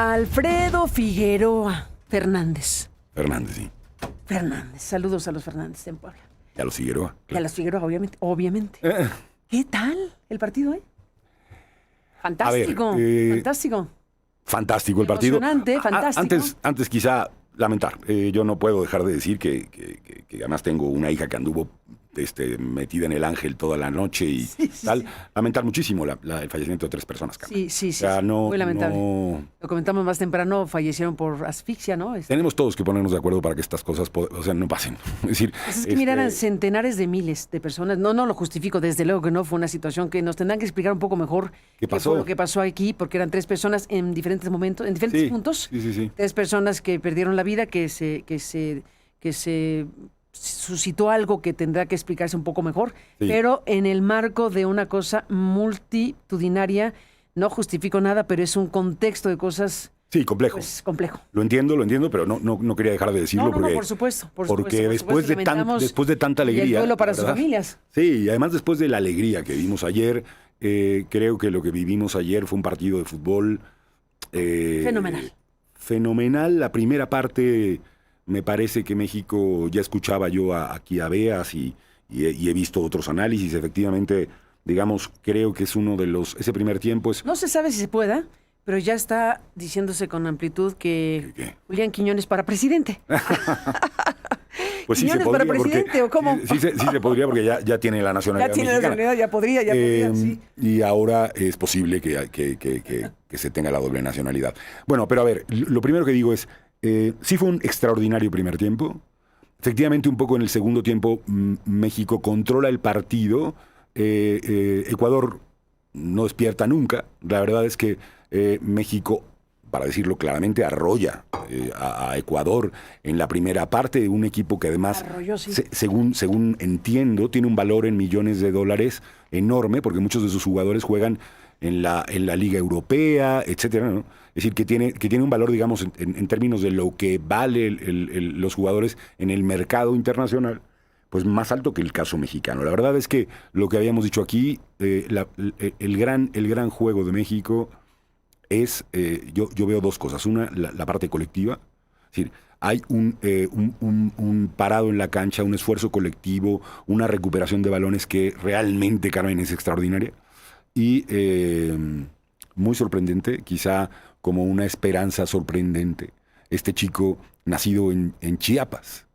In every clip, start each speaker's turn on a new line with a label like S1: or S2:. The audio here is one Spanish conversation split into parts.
S1: Alfredo Figueroa Fernández.
S2: Fernández, sí.
S1: Fernández. Saludos a los Fernández en Puebla.
S2: Y a los Figueroa.
S1: Y a los Figueroa, obviamente. ¿Qué tal el partido, Fantástico, fantástico.
S2: Fantástico el partido.
S1: Emocionante, fantástico.
S2: Antes quizá lamentar. Yo no puedo dejar de decir que además tengo una hija que anduvo metida en el Ángel toda la noche y tal. Lamentar muchísimo el fallecimiento de 3 personas.
S1: Sí.
S2: O sea,
S1: muy lamentable. Lo comentamos más temprano, fallecieron por asfixia, ¿no?
S2: Tenemos todos que ponernos de acuerdo para que estas cosas no pasen. Es decir,
S1: es que miraran centenares de miles de personas. No lo justifico, desde luego que no. Fue una situación que nos tendrán que explicar un poco mejor qué fue lo que pasó aquí, porque eran 3 personas en diferentes momentos, en diferentes puntos.
S2: Sí.
S1: 3 personas que perdieron la vida, que se suscitó algo que tendrá que explicarse un poco mejor, pero en el marco de una cosa multitudinaria. No justifico nada, pero es un contexto de cosas.
S2: Sí, complejo.
S1: Pues, complejo.
S2: Lo entiendo, pero no quería dejar de decirlo.
S1: No, por supuesto.
S2: Porque después de tanta alegría.
S1: Y el duelo para sus familias.
S2: Sí, y además después de la alegría que vimos ayer, creo que lo que vivimos ayer fue un partido de fútbol.
S1: Fenomenal.
S2: Fenomenal. La primera parte, me parece que México, ya escuchaba yo aquí a Beas y he visto otros análisis, efectivamente. Digamos, creo que es uno de ese primer tiempo es...
S1: No se sabe si se pueda, pero ya está diciéndose con amplitud que
S2: ¿Qué?
S1: Julián Quiñones para presidente.
S2: Pues
S1: ¿Quiñones para presidente o cómo?
S2: Sí se podría porque ya tiene la nacionalidad
S1: Ya tiene
S2: mexicana.
S1: la nacionalidad, ya podría, sí.
S2: Y ahora es posible que se tenga la doble nacionalidad. Bueno, pero a ver, lo primero que digo es, sí fue un extraordinario primer tiempo. Efectivamente, un poco en el segundo tiempo, México controla el partido. Ecuador no despierta nunca. La verdad es que México, para decirlo claramente, arrolla a Ecuador en la primera parte, un equipo que además, según entiendo, tiene un valor en millones de dólares enorme, porque muchos de sus jugadores juegan en la Liga Europea, etcétera, ¿no? Es decir, que tiene un valor, digamos, en términos de lo que vale los jugadores en el mercado internacional, pues más alto que el caso mexicano. La verdad es que lo que habíamos dicho aquí, el gran juego de México es, yo veo 2 cosas. Una, la parte colectiva. Es decir, hay un parado en la cancha, un esfuerzo colectivo, una recuperación de balones que realmente, Carmen, es extraordinaria. Y muy sorprendente, quizá como una esperanza sorprendente. Este chico nacido en Chiapas,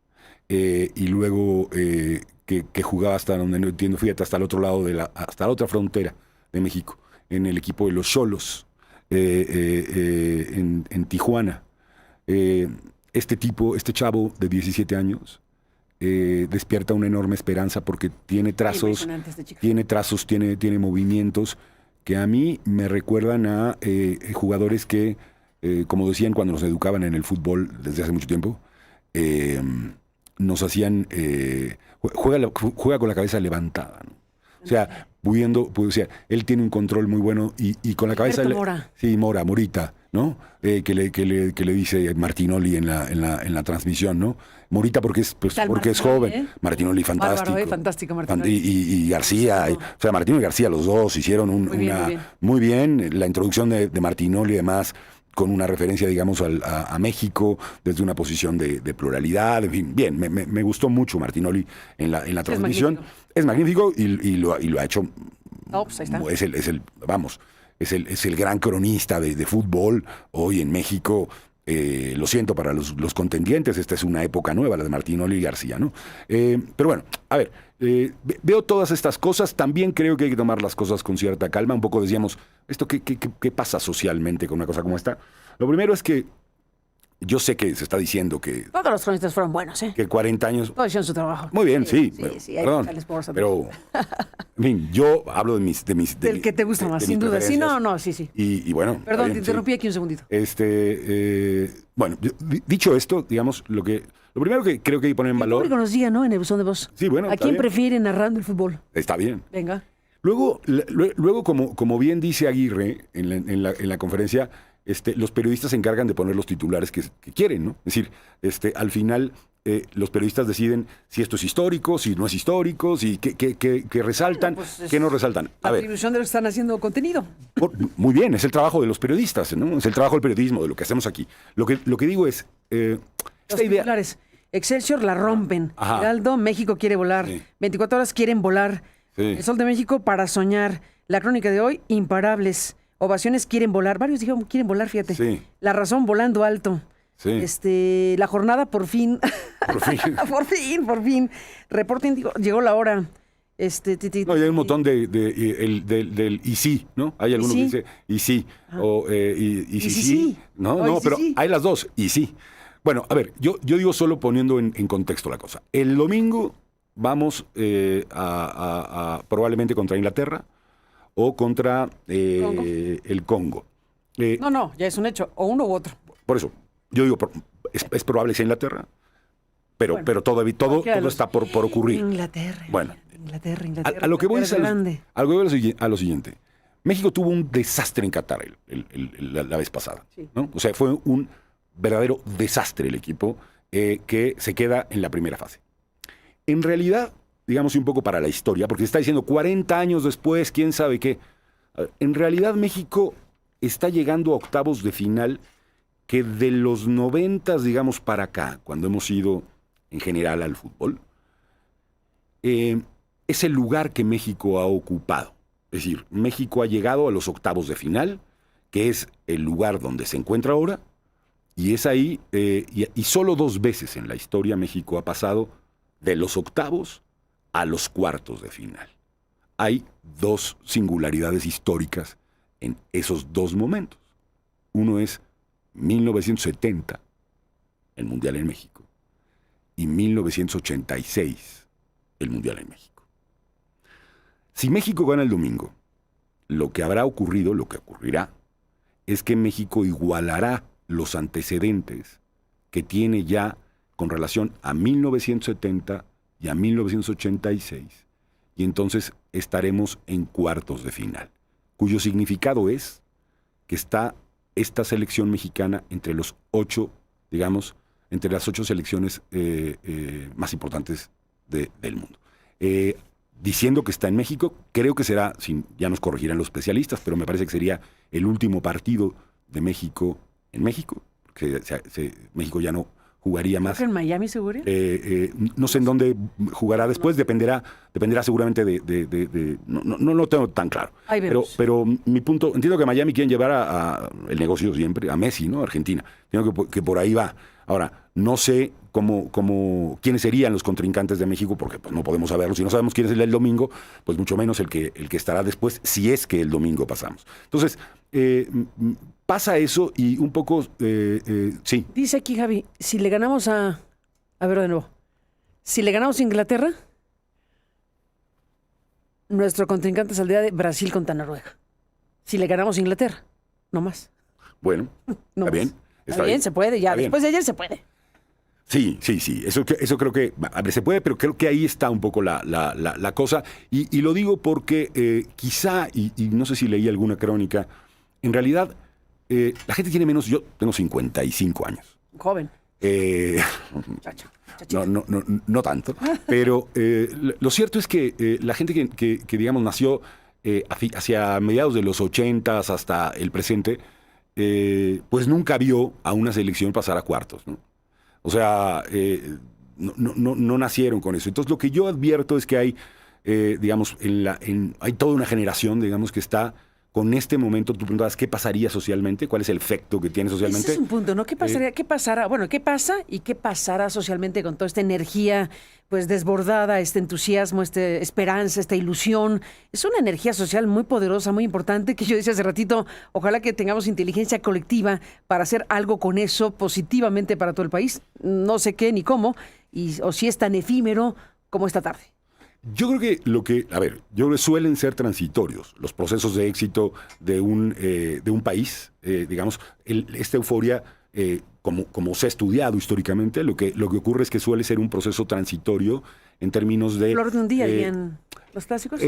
S2: y luego que jugaba hasta donde no entiendo, fíjate, hasta el otro lado hasta la otra frontera de México, en el equipo de los Xolos, en Tijuana. Este chavo de 17 años, despierta una enorme esperanza porque tiene trazos, tiene movimientos que a mí me recuerdan a jugadores que, como decían cuando nos educaban en el fútbol desde hace mucho tiempo, nos hacían, juega con la cabeza levantada, ¿no? O sea, él tiene un control muy bueno y con la cabeza...
S1: Mora.
S2: Sí, Morita, ¿no? Que le dice Martinoli en la transmisión, ¿no? Morita porque es joven. Martinoli fantástico.
S1: Bárbaro, fantástico Martinoli.
S2: Y García, o sea, Martinoli y García, los dos hicieron muy bien. La introducción de Martinoli, además, con una referencia, digamos, a México, desde una posición de pluralidad, en fin, bien, me gustó mucho Martinoli en la transmisión. Es magnífico y lo ha hecho.
S1: Pues ahí está.
S2: Es el gran cronista de fútbol hoy en México. Lo siento para los contendientes, esta es una época nueva, la de Martinoli y García, ¿no? Pero bueno, a ver, veo todas estas cosas, también creo que hay que tomar las cosas con cierta calma. Un poco decíamos, ¿qué pasa socialmente con una cosa como esta? Lo primero es que yo sé que se está diciendo que...
S1: Todos los cronistas fueron buenos, ¿eh?
S2: Que 40 años...
S1: Todos hicieron su trabajo.
S2: Muy bien, sí.
S1: Perdón,
S2: pero, en fin, yo hablo
S1: del que te gusta más, sin duda. Sí, sí.
S2: Y bueno...
S1: Perdón, te interrumpí aquí un segundito.
S2: Bueno, dicho esto, digamos, lo primero que creo que hay que poner en valor...
S1: El público nos diga, ¿no? En el buzón de voz.
S2: Sí, bueno,
S1: ¿A quién prefiere narrando el fútbol?
S2: Está bien.
S1: Venga.
S2: Luego como bien dice Aguirre en la conferencia... los periodistas se encargan de poner los titulares que quieren, ¿no? Es decir, al final los periodistas deciden si esto es histórico, si no es histórico, si qué resaltan, qué no resaltan.
S1: La atribución de lo que están haciendo contenido.
S2: Muy bien, es el trabajo de los periodistas, ¿no? Es el trabajo del periodismo, de lo que hacemos aquí. Lo que digo es, esta idea...
S1: Titulares. Excelsior la rompen.
S2: Ajá.
S1: Heraldo, México quiere volar.
S2: Sí.
S1: 24 horas quieren volar.
S2: Sí.
S1: El Sol de México para soñar. La crónica de hoy, imparables. Ovaciones quieren volar. Varios dijeron quieren volar, fíjate.
S2: Sí.
S1: La razón volando alto.
S2: Sí.
S1: La jornada por fin.
S2: Por fin.
S1: por fin. Reporten, llegó la hora.
S2: No, y hay un montón del y sí, ¿no? Hay algunos que dicen y sí, o y sí. No, pero sí. Hay las dos, y sí. Bueno, a ver, yo digo solo poniendo en contexto la cosa. El domingo vamos probablemente contra Inglaterra o contra el Congo.
S1: No, ya es un hecho, o uno u otro.
S2: Por eso, yo digo, es probable que sea Inglaterra, pero todo está por ocurrir.
S1: Inglaterra.
S2: Bueno.
S1: Inglaterra.
S2: A lo que voy es a lo siguiente. México tuvo un desastre en Qatar la vez pasada,
S1: sí.
S2: ¿no? O sea, fue un verdadero desastre el equipo que se queda en la primera fase. En realidad, digamos un poco para la historia, porque se está diciendo 40 años después, quién sabe qué. En realidad México está llegando a octavos de final que de los 90, digamos, para acá, cuando hemos ido en general al fútbol, es el lugar que México ha ocupado. Es decir, México ha llegado a los octavos de final, que es el lugar donde se encuentra ahora, y es ahí, y solo 2 veces en la historia México ha pasado de los octavos a los cuartos de final. Hay 2 singularidades históricas en esos 2 momentos. Uno es 1970, el Mundial en México, y 1986, el Mundial en México. Si México gana el domingo, lo que habrá ocurrido, lo que ocurrirá, es que México igualará los antecedentes que tiene ya con relación a 1970 y a 1986, y entonces estaremos en cuartos de final, cuyo significado es que está esta selección mexicana entre los 8, digamos, entre las 8 selecciones más importantes del mundo. Diciendo que está en México, creo que será, ya nos corregirán los especialistas, pero me parece que sería el último partido de México en México, porque México ya no jugaría más.
S1: ¿En Miami seguro?
S2: No sé en dónde jugará después, dependerá seguramente no lo tengo tan claro. Pero mi punto, entiendo que Miami quieren llevar a el negocio siempre, a Messi, ¿no? Argentina. Entiendo que por ahí va. Ahora, no sé quiénes serían los contrincantes de México, porque pues, no podemos saberlo. Si no sabemos quién es el domingo, pues mucho menos el que estará después, si es que el domingo pasamos. Entonces, pasa eso y un poco, sí.
S1: Dice aquí Javi, si le ganamos a ver de nuevo, si le ganamos a Inglaterra, nuestro contrincante saldría de Brasil contra Noruega. Si le ganamos a Inglaterra, no más.
S2: Bueno,
S1: no
S2: está bien.
S1: Está bien, se puede, ya después de ayer se puede.
S2: Sí. Eso creo que a ver, se puede, pero creo que ahí está un poco la cosa. Y lo digo porque quizá, y no sé si leí alguna crónica, en realidad la gente tiene menos. Yo tengo 55 años.
S1: Joven.
S2: No tanto. Pero lo cierto es que la gente que digamos, nació hacia mediados de los 80s hasta el presente, pues nunca vio a una selección pasar a cuartos, ¿no? O sea, no nacieron con eso. Entonces, lo que yo advierto es que hay, digamos, hay toda una generación, digamos, que está con este momento. Tú preguntabas, ¿qué pasaría socialmente? ¿Cuál es el efecto que tiene socialmente?
S1: Ese es un punto, ¿no? ¿Qué pasaría? ¿Qué pasará? Bueno, ¿qué pasa y qué pasará socialmente con toda esta energía, pues, desbordada, este entusiasmo, esta esperanza, esta ilusión? Es una energía social muy poderosa, muy importante, que yo decía hace ratito, ojalá que tengamos inteligencia colectiva para hacer algo con eso positivamente para todo el país. No sé qué ni cómo, o si es tan efímero como esta tarde.
S2: Yo creo que yo creo que suelen ser transitorios los procesos de éxito de un país, digamos, esta euforia, como se ha estudiado históricamente, lo que ocurre es que suele ser un proceso transitorio en términos de...
S1: ¿Flor de un día dirían los clásicos?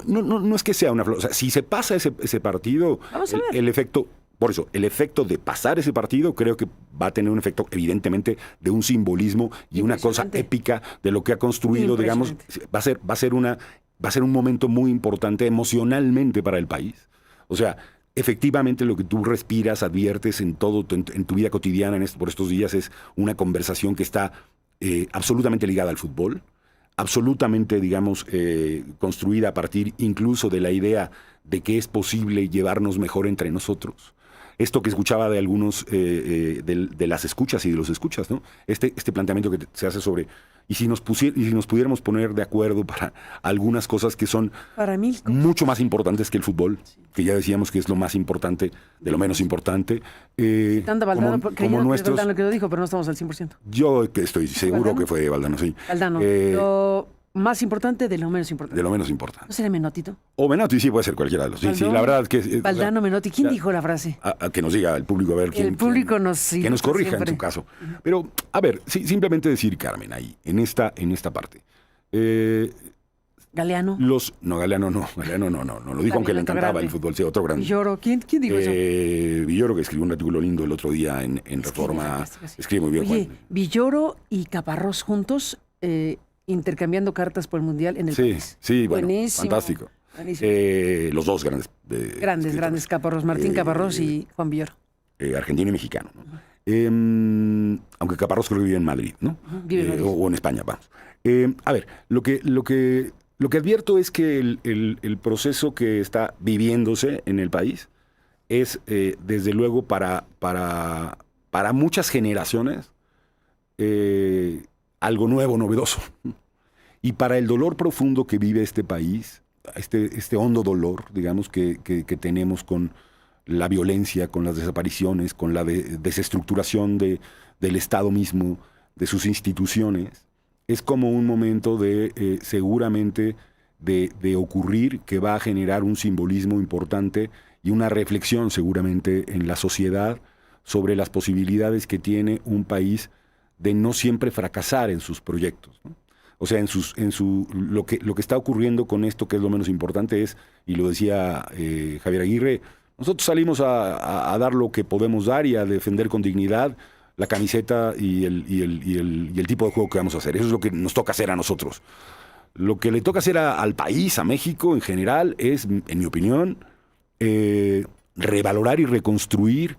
S2: No es que sea una flor, o sea, si se pasa ese partido, el efecto Por eso, el efecto de pasar ese partido creo que va a tener un efecto, evidentemente, de un simbolismo y una cosa épica de lo que ha construido, digamos. Va a ser un momento muy importante emocionalmente para el país. O sea, efectivamente lo que tú respiras, adviertes en tu vida cotidiana por estos días es una conversación que está absolutamente ligada al fútbol, absolutamente, digamos, construida a partir incluso de la idea de que es posible llevarnos mejor entre nosotros. Esto que escuchaba de algunos, de las escuchas y de los escuchas, ¿no? Este planteamiento que se hace sobre, y si nos pudiéramos poner de acuerdo para algunas cosas que son
S1: para mí
S2: mucho más importantes que el fútbol, que ya decíamos que es lo más importante de lo menos importante.
S1: Anda Valdano,
S2: como nuestros,
S1: Valdano que lo dijo, pero no estamos al 100%.
S2: Yo estoy seguro
S1: ¿Valdano?
S2: Que fue Valdano, sí.
S1: Valdano, lo más importante de lo menos importante.
S2: De lo menos importante.
S1: ¿No será Menotito?
S2: O Menotti, sí, puede ser cualquiera de los. Sí, la verdad es que...
S1: Valdano, Menotti. ¿Quién dijo la frase?
S2: A que nos diga el público, a ver quién...
S1: El público
S2: que nos corrija
S1: siempre.
S2: En su caso. Pero, a ver, simplemente decir, Carmen, ahí, en esta parte.
S1: Galeano.
S2: No, Galeano no, lo dijo aunque le encantaba el fútbol, sí, otro grande.
S1: Villoro, ¿quién dijo eso?
S2: Villoro, que escribió un artículo lindo el otro día en Reforma, escribe muy bien.
S1: Oye,
S2: Juan.
S1: Villoro y Caparrós juntos, intercambiando cartas por el Mundial en el país.
S2: Sí, bueno,
S1: buenísimo,
S2: fantástico.
S1: Buenísimo.
S2: Los dos grandes.
S1: Grandes Caparrós, Martín Caparrós y Juan Villoro.
S2: Argentino y mexicano, ¿no? Aunque Caparrós creo que vive en Madrid, ¿no?
S1: Vive en Madrid.
S2: O en España, vamos. A ver, lo que advierto es que el proceso que está viviéndose en el país es, desde luego, para muchas generaciones, algo nuevo, novedoso. Y para el dolor profundo que vive este país, este hondo dolor, digamos, que tenemos con la violencia, con las desapariciones, con la desestructuración del Estado mismo, de sus instituciones, es como un momento seguramente de ocurrir que va a generar un simbolismo importante y una reflexión seguramente en la sociedad sobre las posibilidades que tiene un país de no siempre fracasar en sus proyectos, ¿no? O sea, lo que está ocurriendo con esto, que es lo menos importante, es, y lo decía Javier Aguirre, nosotros salimos a dar lo que podemos dar y a defender con dignidad la camiseta y el tipo de juego que vamos a hacer. Eso es lo que nos toca hacer a nosotros. Lo que le toca hacer al país, a México en general, es, en mi opinión, revalorar y reconstruir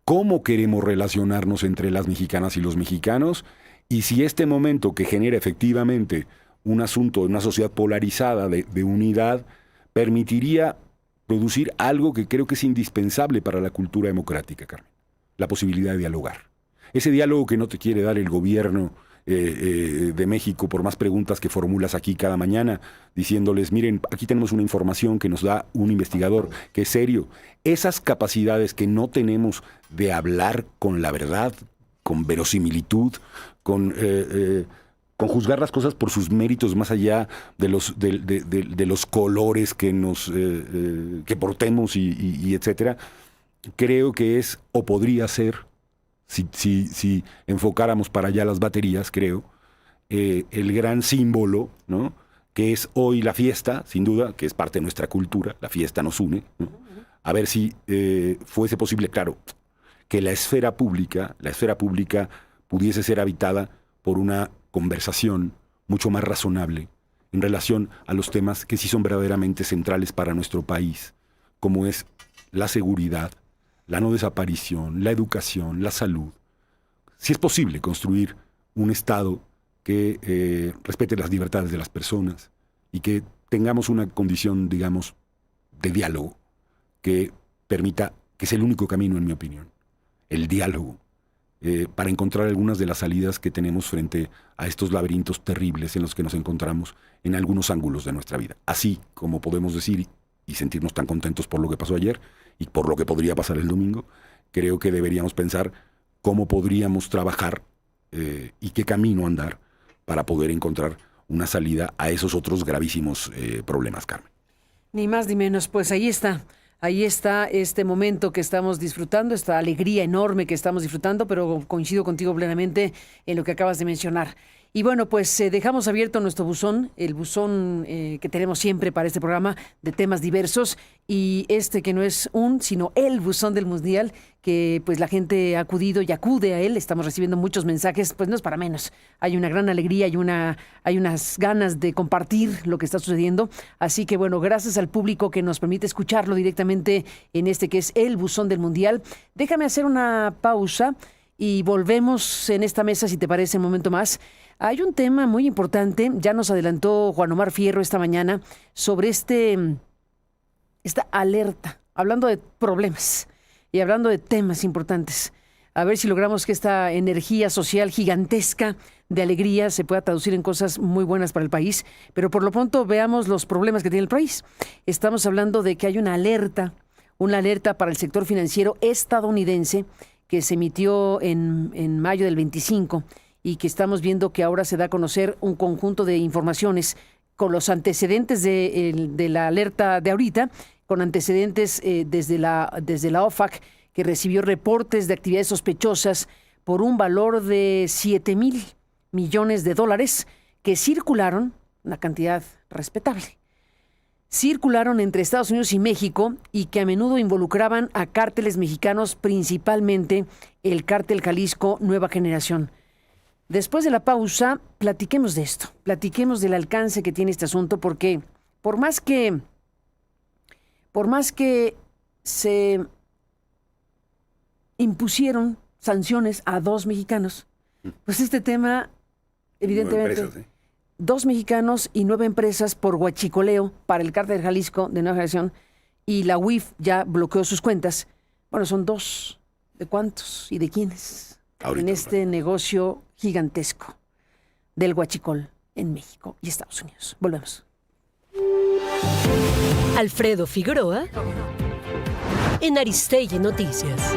S2: cómo queremos relacionarnos entre las mexicanas y los mexicanos, y si este momento que genera efectivamente un asunto de una sociedad polarizada de unidad permitiría producir algo que creo que es indispensable para la cultura democrática, Carmen: la posibilidad de dialogar. Ese diálogo que no te quiere dar el gobierno de México por más preguntas que formulas aquí cada mañana, diciéndoles, miren, aquí tenemos una información que nos da un investigador que es serio. Esas capacidades que no tenemos de hablar con la verdad, con verosimilitud, con juzgar las cosas por sus méritos más allá de los colores que portemos y etcétera, creo que es, o podría ser, si enfocáramos para allá las baterías, creo, el gran símbolo, ¿no?, que es hoy la fiesta, sin duda, que es parte de nuestra cultura, la fiesta nos une, ¿no? A ver si fuese posible, claro, que la esfera pública pudiese ser habitada por una conversación mucho más razonable en relación a los temas que sí son verdaderamente centrales para nuestro país, como es la seguridad, la no desaparición, la educación, la salud. Si es posible construir un Estado que respete las libertades de las personas y que tengamos una condición, digamos, de diálogo que permita, que es el único camino, en mi opinión, el diálogo, para encontrar algunas de las salidas que tenemos frente a estos laberintos terribles en los que nos encontramos en algunos ángulos de nuestra vida. Así como podemos decir y sentirnos tan contentos por lo que pasó ayer y por lo que podría pasar el domingo, creo que deberíamos pensar cómo podríamos trabajar y qué camino andar para poder encontrar una salida a esos otros gravísimos problemas, Carmen.
S1: Ni más ni menos, pues ahí está. Ahí está este momento que estamos disfrutando, esta alegría enorme que estamos disfrutando, pero coincido contigo plenamente en lo que acabas de mencionar. Y bueno, pues dejamos abierto nuestro buzón, el buzón que tenemos siempre para este programa de temas diversos, y este que no es sino el buzón del Mundial, que pues la gente ha acudido y acude a él. Estamos recibiendo muchos mensajes, pues no es para menos. Hay una gran alegría y hay unas ganas de compartir lo que está sucediendo. Así que bueno, gracias al público que nos permite escucharlo directamente en este que es el buzón del Mundial. Déjame hacer una pausa y volvemos en esta mesa, si te parece, un momento más. Hay un tema muy importante, ya nos adelantó Juan Omar Fierro esta mañana, sobre esta alerta, hablando de problemas y hablando de temas importantes. A ver si logramos que esta energía social gigantesca de alegría se pueda traducir en cosas muy buenas para el país. Pero por lo pronto veamos los problemas que tiene el país. Estamos hablando de que hay una alerta para el sector financiero estadounidense que se emitió en mayo del 25 y que estamos viendo que ahora se da a conocer un conjunto de informaciones con los antecedentes de la alerta de ahorita, con antecedentes desde la OFAC, que recibió reportes de actividades sospechosas por un valor de $7,000 millones que circularon, una cantidad respetable, circularon entre Estados Unidos y México y que a menudo involucraban a cárteles mexicanos, principalmente el cártel Jalisco Nueva Generación. Después de la pausa, platiquemos de esto, platiquemos del alcance que tiene este asunto, porque por más que se impusieron sanciones a 2 mexicanos, pues este tema, evidentemente, 2 mexicanos y 9 empresas por huachicoleo para el cártel Jalisco de Nueva Generación, y la UIF ya bloqueó sus cuentas. Bueno, son 2. ¿De cuántos y de quiénes? En este negocio gigantesco del huachicol en México y Estados Unidos. Volvemos.
S3: Alfredo Figueroa en Aristegui Noticias.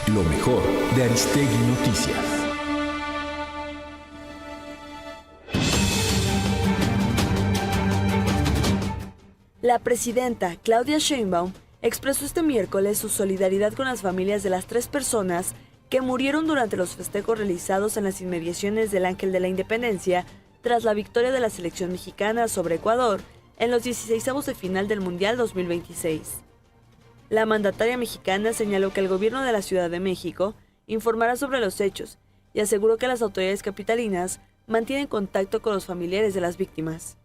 S4: Lo mejor de Aristegui Noticias.
S5: La presidenta Claudia Sheinbaum expresó este miércoles su solidaridad con las familias de las 3 personas que murieron durante los festejos realizados en las inmediaciones del Ángel de la Independencia tras la victoria de la selección mexicana sobre Ecuador en los 16avos de final del Mundial 2026. La mandataria mexicana señaló que el gobierno de la Ciudad de México informará sobre los hechos y aseguró que las autoridades capitalinas mantienen contacto con los familiares de las víctimas.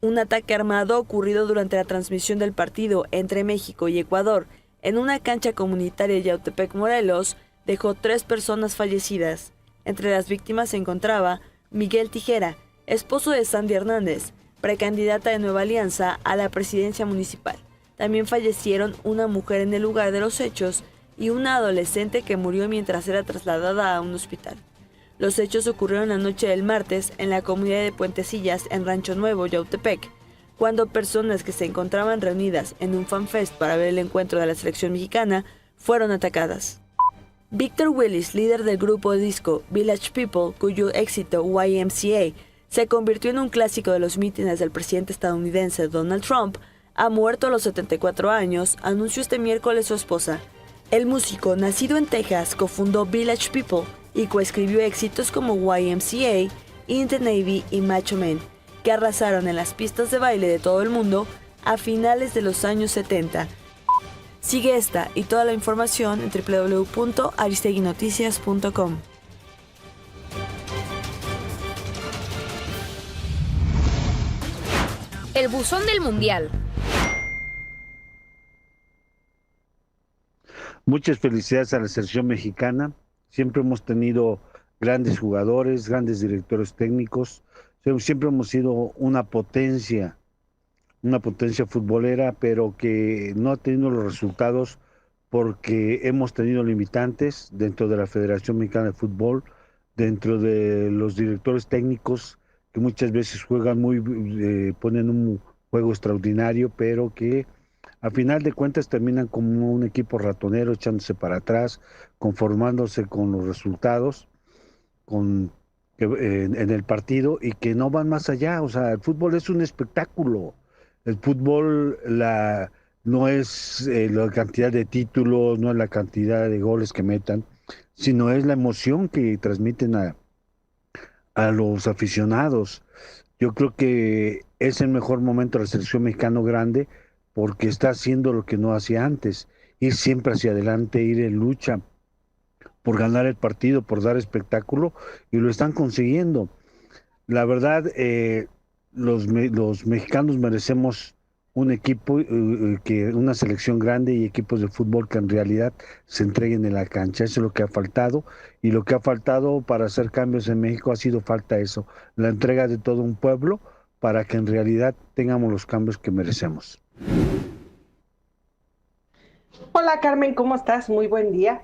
S5: Un ataque armado ocurrido durante la transmisión del partido entre México y Ecuador en una cancha comunitaria de Yautepec, Morelos, dejó 3 personas fallecidas. Entre las víctimas se encontraba Miguel Tijera, esposo de Sandy Hernández, precandidata de Nueva Alianza a la presidencia municipal. También fallecieron una mujer en el lugar de los hechos y una adolescente que murió mientras era trasladada a un hospital. Los hechos ocurrieron la noche del martes en la comunidad de Puentecillas en Rancho Nuevo, Yautepec, cuando personas que se encontraban reunidas en un fanfest para ver el encuentro de la selección mexicana fueron atacadas. Victor Willis, líder del grupo disco Village People, cuyo éxito YMCA se convirtió en un clásico de los mítines del presidente estadounidense Donald Trump, ha muerto a los 74 años, anunció este miércoles su esposa. El músico, nacido en Texas, cofundó Village People y coescribió éxitos como YMCA, In the Navy y Macho Man, que arrasaron en las pistas de baile de todo el mundo a finales de los años 70. Sigue esta y toda la información en www.aristeguinoticias.com.
S6: El buzón del Mundial.
S7: Muchas felicidades a la selección mexicana. Siempre hemos tenido grandes jugadores, grandes directores técnicos. Siempre hemos sido una potencia futbolera, pero que no ha tenido los resultados porque hemos tenido limitantes dentro de la Federación Mexicana de Fútbol, dentro de los directores técnicos que muchas veces juegan ponen un juego extraordinario, pero que a final de cuentas terminan como un equipo ratonero, echándose para atrás, conformándose con los resultados en el partido y que no van más allá. O sea, el fútbol es un espectáculo. El fútbol, no es la cantidad de títulos, no es la cantidad de goles que metan, sino es la emoción que transmiten a los aficionados. Yo creo que es el mejor momento de la selección mexicana grande porque está haciendo lo que no hacía antes, ir siempre hacia adelante, ir en lucha por ganar el partido, por dar espectáculo, y lo están consiguiendo. La verdad, los mexicanos merecemos un equipo, una selección grande y equipos de fútbol que en realidad se entreguen en la cancha. Eso es lo que ha faltado, y lo que ha faltado para hacer cambios en México ha sido falta eso, la entrega de todo un pueblo para que en realidad tengamos los cambios que merecemos.
S8: Hola Carmen, ¿cómo estás? Muy buen día.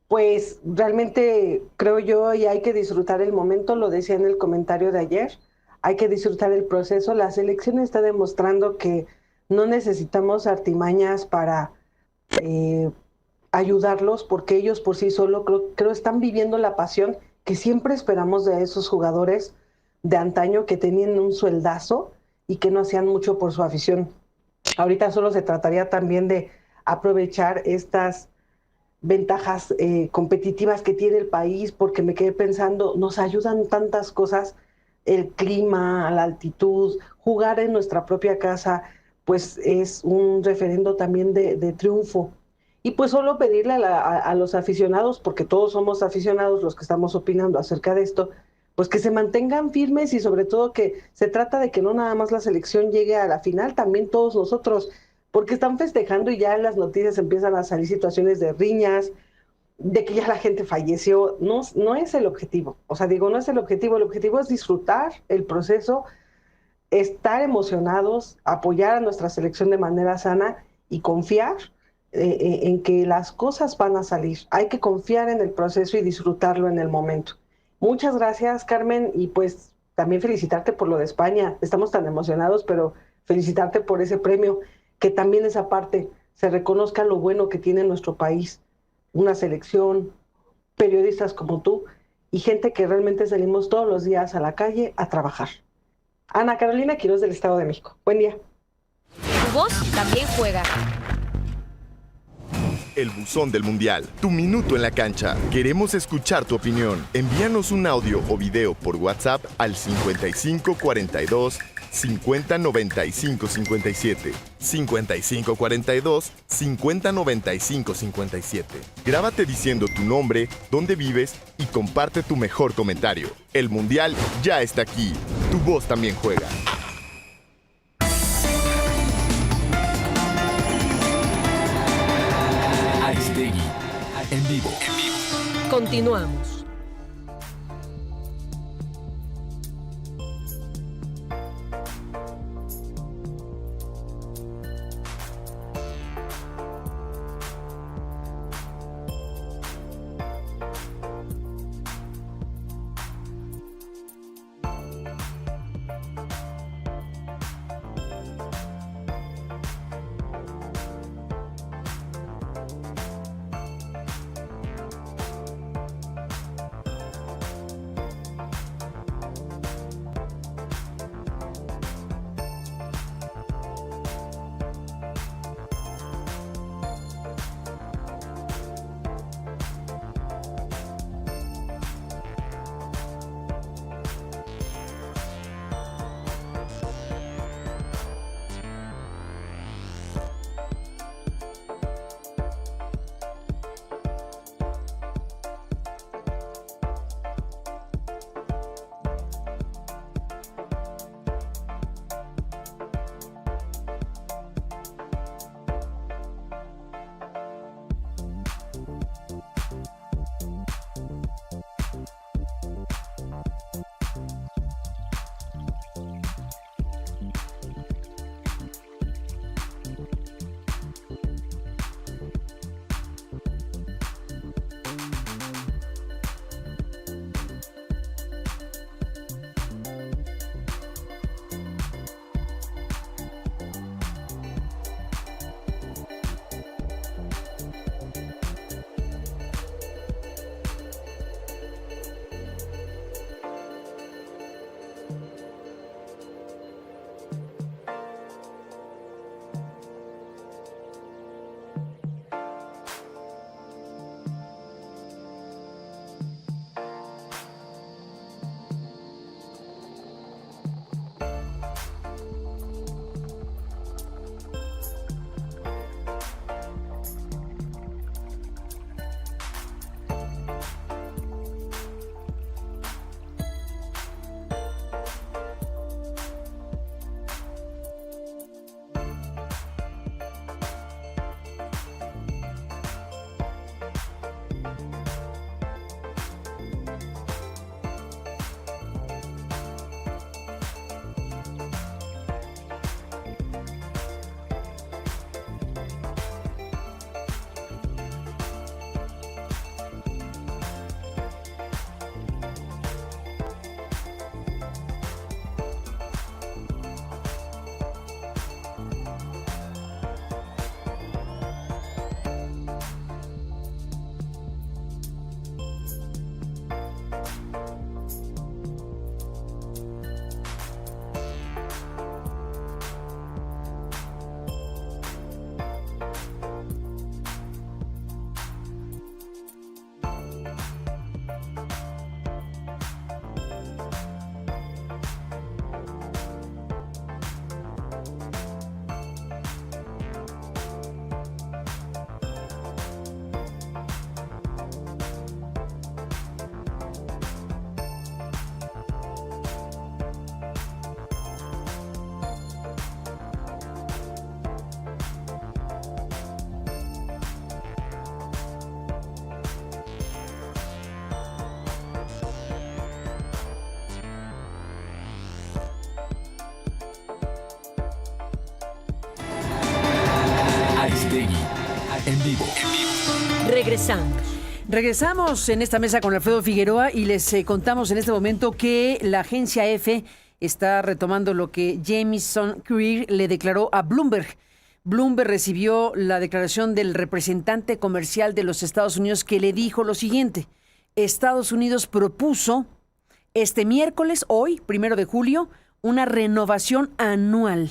S8: Pues realmente creo yo y hay que disfrutar el momento, lo decía en el comentario de ayer, hay que disfrutar el proceso. La selección está demostrando que no necesitamos artimañas para ayudarlos porque ellos por sí solos creo están viviendo la pasión que siempre esperamos de esos jugadores de antaño que tenían un sueldazo y que no hacían mucho por su afición. Ahorita solo se trataría también de aprovechar estas ventajas competitivas que tiene el país, porque me quedé pensando, nos ayudan tantas cosas, el clima, la altitud, jugar en nuestra propia casa, pues es un referendo también de triunfo. Y pues solo pedirle a los aficionados, porque todos somos aficionados los que estamos opinando acerca de esto, pues que se mantengan firmes y sobre todo que se trata de que no nada más la selección llegue a la final, también todos nosotros, porque están festejando y ya en las noticias empiezan a salir situaciones de riñas, de que ya la gente falleció. No es el objetivo, no es el objetivo es disfrutar el proceso, estar emocionados, apoyar a nuestra selección de manera sana y confiar en que las cosas van a salir. Hay que confiar en el proceso y disfrutarlo en el momento. Muchas gracias, Carmen, y pues también felicitarte por lo de España. Estamos tan emocionados, pero felicitarte por ese premio, que también esa parte se reconozca lo bueno que tiene nuestro país, una selección, periodistas como tú y gente que realmente salimos todos los días a la calle a trabajar. Ana Carolina Quiroz del Estado de México. Buen día.
S6: Tu voz también juega.
S9: El buzón del mundial, tu minuto en la cancha. Queremos escuchar tu opinión. Envíanos un audio o video por WhatsApp al 5542 50 95 57. 5542 50 95 57. Grábate diciendo tu nombre, dónde vives y comparte tu mejor comentario. El mundial ya está aquí. Tu voz también juega.
S4: Aristegui, en vivo.
S3: Continuamos.
S4: Aristegui en vivo.
S3: Regresamos.
S1: Regresamos en esta mesa con Alfredo Figueroa y les contamos en este momento que la agencia EFE está retomando lo que Jamieson Greer le declaró a Bloomberg. Bloomberg recibió la declaración del representante comercial de los Estados Unidos que le dijo lo siguiente. Estados Unidos propuso este miércoles, hoy, 1 de julio, una renovación anual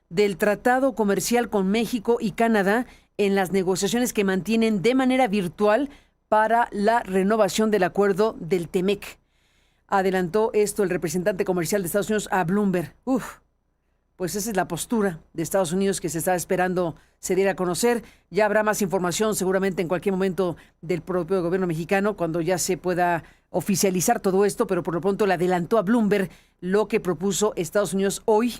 S1: del Tratado Comercial con México y Canadá en las negociaciones que mantienen de manera virtual para la renovación del acuerdo del TEMEC. Adelantó esto el representante comercial de Estados Unidos a Bloomberg. Pues esa es la postura de Estados Unidos que se está esperando se diera a conocer. Ya habrá más información seguramente en cualquier momento del propio gobierno mexicano cuando ya se pueda oficializar todo esto, pero por lo pronto le adelantó a Bloomberg lo que propuso Estados Unidos hoy,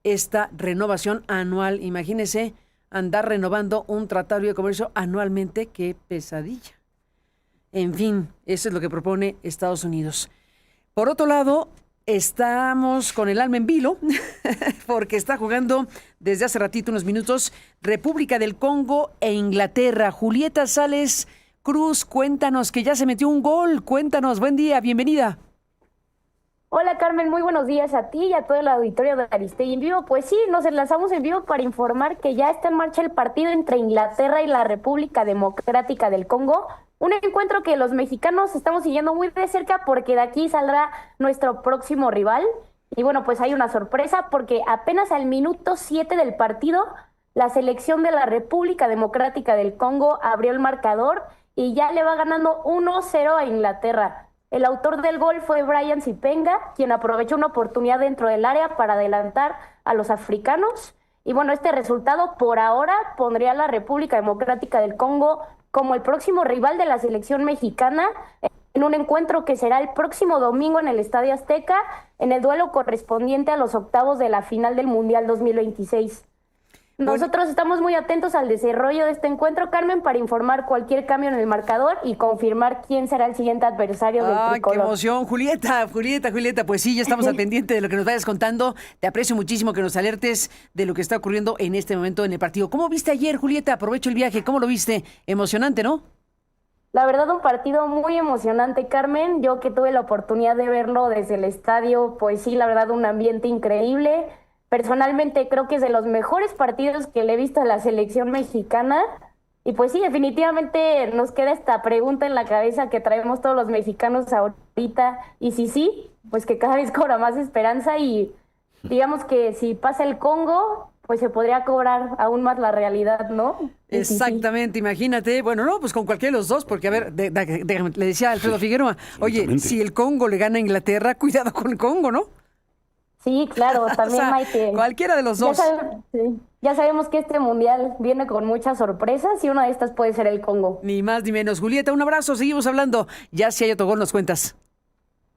S1: esta renovación anual. Imagínese andar renovando un tratado de comercio anualmente, qué pesadilla. En fin, eso es lo que propone Estados Unidos. Por otro lado, estamos con el alma en vilo, porque está jugando desde hace ratito, unos minutos, República del Congo e Inglaterra. Julieta Sales Cruz, cuéntanos que ya se metió un gol. Cuéntanos, buen día, bienvenida.
S10: Hola Carmen, muy buenos días a ti y a todo el auditorio de Aristegui en vivo. Pues sí, nos enlazamos en vivo para informar que ya está en marcha el partido entre Inglaterra y la República Democrática del Congo. Un encuentro que los mexicanos estamos siguiendo muy de cerca porque de aquí saldrá nuestro próximo rival. Y bueno, pues hay una sorpresa porque apenas al minuto 7 del partido, la selección de la República Democrática del Congo abrió el marcador y ya le va ganando 1-0 a Inglaterra. El autor del gol fue Brian Sipenga, quien aprovechó una oportunidad dentro del área para adelantar a los africanos. Y bueno, este resultado por ahora pondría a la República Democrática del Congo como el próximo rival de la selección mexicana en un encuentro que será el próximo domingo en el Estadio Azteca, en el duelo correspondiente a los octavos de la final del Mundial 2026. Nosotros estamos muy atentos al desarrollo de este encuentro, Carmen, para informar cualquier cambio en el marcador y confirmar quién será el siguiente adversario del tricolor.
S1: ¡Qué emoción! Julieta, pues sí, ya estamos al pendiente de lo que nos vayas contando. Te aprecio muchísimo que nos alertes de lo que está ocurriendo en este momento en el partido. ¿Cómo viste ayer, Julieta? Aprovecho el viaje. ¿Cómo lo viste? Emocionante, ¿no?
S10: La verdad, un partido muy emocionante, Carmen. Yo que tuve la oportunidad de verlo desde el estadio, pues sí, la verdad, un ambiente increíble. Personalmente creo que es de los mejores partidos que le he visto a la selección mexicana. Y pues sí, definitivamente nos queda esta pregunta en la cabeza que traemos todos los mexicanos ahorita. Y sí, pues que cada vez cobra más esperanza y digamos que si pasa el Congo, pues se podría cobrar aún más la realidad, ¿no?
S1: Exactamente, imagínate. Bueno, no, pues con cualquiera de los dos, porque a ver, déjame, le decía a Alfredo Figueroa, oye, si el Congo le gana a Inglaterra, cuidado con el Congo, ¿no?
S10: Sí, claro, también hay que...
S1: Cualquiera de los dos.
S10: Ya sabemos que este mundial viene con muchas sorpresas y una de estas puede ser el Congo.
S1: Ni más ni menos. Julieta, un abrazo, seguimos hablando. Ya si hay otro gol nos cuentas.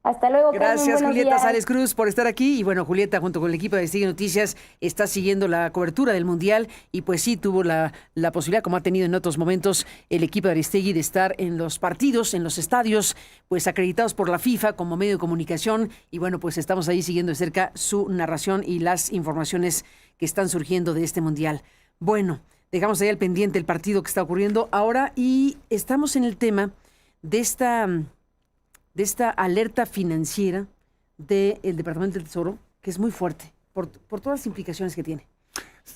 S10: Hasta luego,
S1: gracias,
S10: Carmen,
S1: Julieta Sales Cruz, por estar aquí. Y bueno, Julieta, junto con el equipo de Aristegui Noticias, está siguiendo la cobertura del Mundial y pues sí tuvo la posibilidad, como ha tenido en otros momentos el equipo de Aristegui, de estar en los partidos, en los estadios, pues acreditados por la FIFA como medio de comunicación. Y bueno, pues estamos ahí siguiendo de cerca su narración y las informaciones que están surgiendo de este Mundial. Bueno, dejamos ahí al pendiente el partido que está ocurriendo ahora y estamos en el tema de esta alerta financiera del Departamento del Tesoro, que es muy fuerte, por todas las implicaciones que tiene.